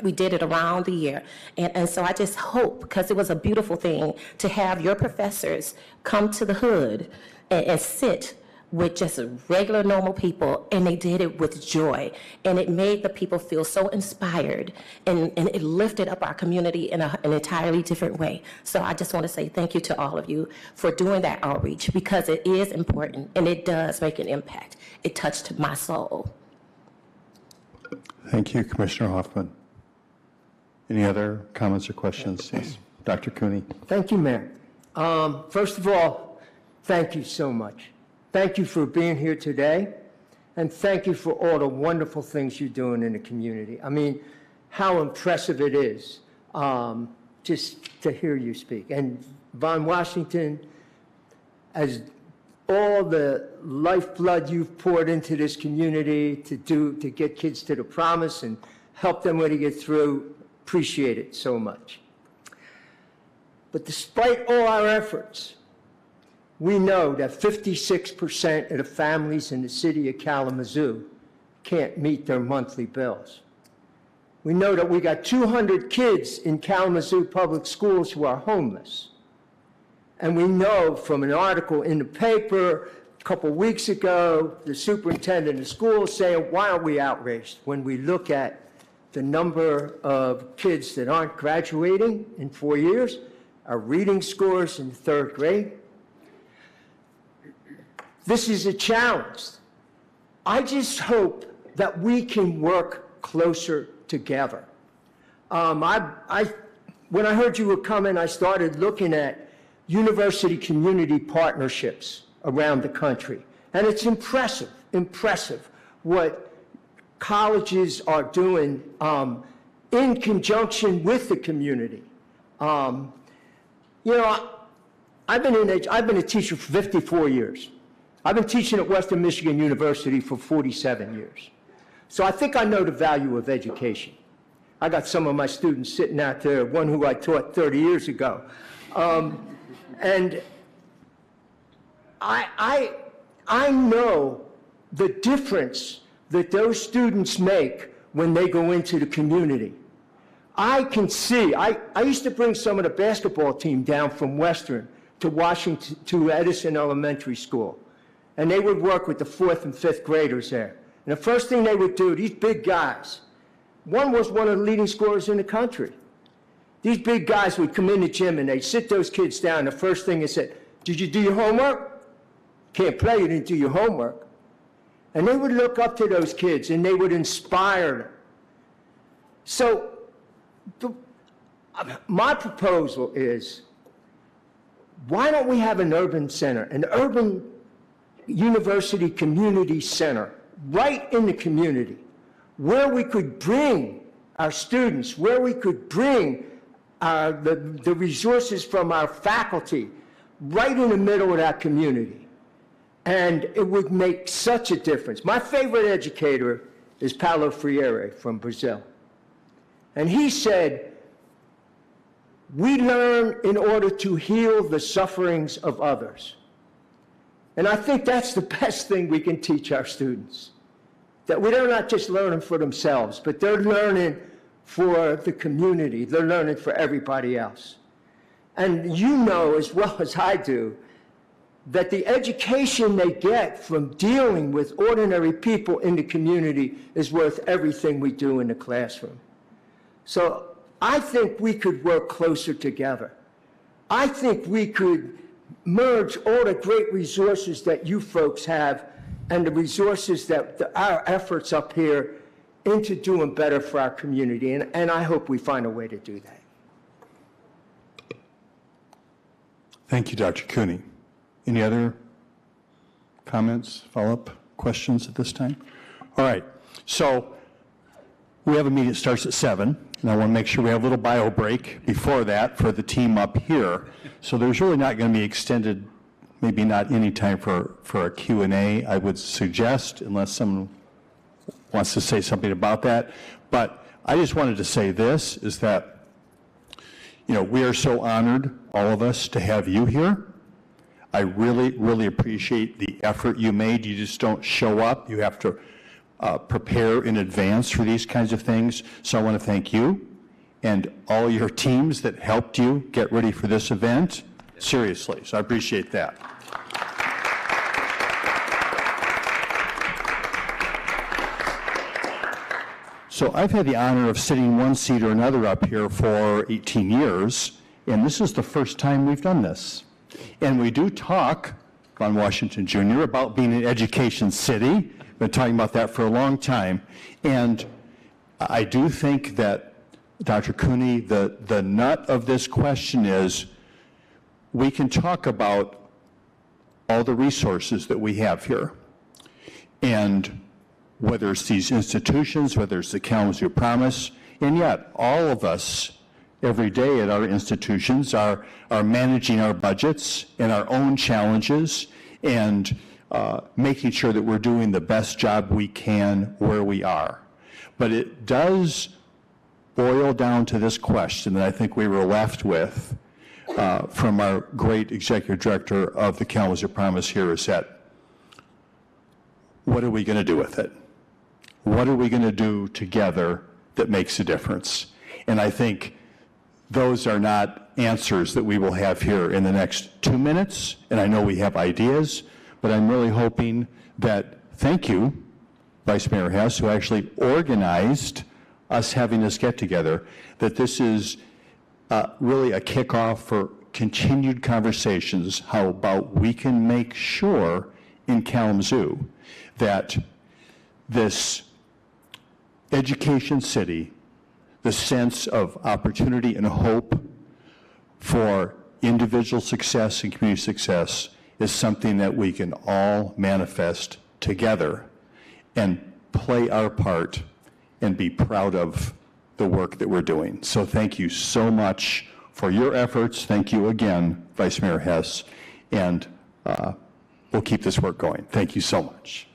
We did it around the year. And so I just hope, because it was a beautiful thing, to have your professors come to the hood and sit with just regular, normal people, and they did it with joy. And it made the people feel so inspired, and it lifted up our community in an entirely different way. So I just want to say thank you to all of you for doing that outreach, because it is important, and it does make an impact. It touched my soul. Thank you, Commissioner Hoffman. Any other comments or questions? Yes, Dr. Cooney. Thank you, Mayor. First of all, thank you so much. Thank you for being here today, and thank you for all the wonderful things you're doing in the community. I mean, how impressive it is just to hear you speak. And Von Washington, as all the lifeblood you've poured into this community to get kids to the promise and help them when they get through, appreciate it so much. But despite all our efforts, we know that 56% of the families in the city of Kalamazoo can't meet their monthly bills. We know that we got 200 kids in Kalamazoo public schools who are homeless. And we know from an article in the paper a couple weeks ago, the superintendent of schools saying, why aren't we outraged when we look at the number of kids that aren't graduating in 4 years, our reading scores in third grade? This is a challenge. I just hope that we can work closer together. When I heard you were coming, I started looking at university community partnerships around the country. And it's impressive what colleges are doing in conjunction with the community. You know, I've been a teacher for 54 years. I've been teaching at Western Michigan University for 47 years. So I think I know the value of education. I got some of my students sitting out there, one who I taught 30 years ago. And I know the difference that those students make when they go into the community. I can see, I used to bring some of the basketball team down from Western to Washington, to Edison Elementary School. And they would work with the 4th and 5th graders there. And the first thing they would do, these big guys, one was one of the leading scorers in the country. These big guys would come in the gym and they'd sit those kids down. The first thing they said, did you do your homework? Can't play, you didn't do your homework. And they would look up to those kids and they would inspire them. So my proposal is, why don't we have an urban center, an urban university community center right in the community where we could bring our students, where we could bring the resources from our faculty right in the middle of that community. And it would make such a difference. My favorite educator is Paulo Freire from Brazil. And he said, we learn in order to heal the sufferings of others. And I think that's the best thing we can teach our students. That they're not just learning for themselves, but they're learning for the community. They're learning for everybody else. And you know as well as I do that the education they get from dealing with ordinary people in the community is worth everything we do in the classroom. So I think we could work closer together. I think we could merge all the great resources that you folks have and the resources that our efforts up here into doing better for our community. And I hope we find a way to do that. Thank you, Dr. Cooney. Any other comments, follow-up questions at this time? All right, so we have a meeting that starts at 7, And I want to make sure we have a little bio break before that for the team up here. So there's really not going to be extended, maybe not any time for a Q&A, I would suggest, unless someone wants to say something about that. But I just wanted to say this, is that, you know, we are so honored, all of us, to have you here. I really, really appreciate the effort you made. You just don't show up. You have to prepare in advance for these kinds of things. So I want to thank you and all your teams that helped you get ready for this event. Seriously, so I appreciate that. So I've had the honor of sitting one seat or another up here for 18 years, and this is the first time we've done this. And we do talk on Washington Jr. about being an education city. Been talking about that for a long time. And I do think that, Dr. Cooney, the nut of this question is we can talk about all the resources that we have here. And whether it's these institutions, whether it's the Kalamazoo Promise, and yet all of us every day at our institutions are managing our budgets and our own challenges and making sure that we're doing the best job we can where we are. But it does boil down to this question that I think we were left with from our great executive director of the Kalamazoo Promise here, is that what are we going to do with it? What are we going to do together that makes a difference? And I think those are not answers that we will have here in the next 2 minutes, and I know we have ideas, but I'm really hoping that, thank you, Vice Mayor Hess, who actually organized us having this get together, that this is really a kickoff for continued conversations, how about we can make sure in Kalamazoo that this education city, the sense of opportunity and hope for individual success and community success is something that we can all manifest together and play our part and be proud of the work that we're doing. So thank you so much for your efforts. Thank you again, Vice Mayor Hess, and we'll keep this work going. Thank you so much.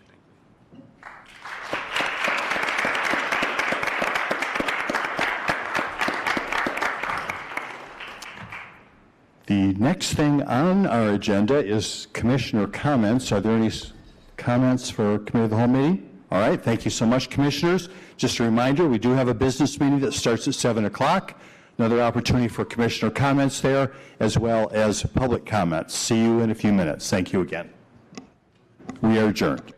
The next thing on our agenda is commissioner comments. Are there any comments for Committee of the Whole meeting? All right, thank you so much, commissioners. Just a reminder, we do have a business meeting that starts at 7 o'clock. Another opportunity for commissioner comments there, as well as public comments. See you in a few minutes. Thank you again. We are adjourned.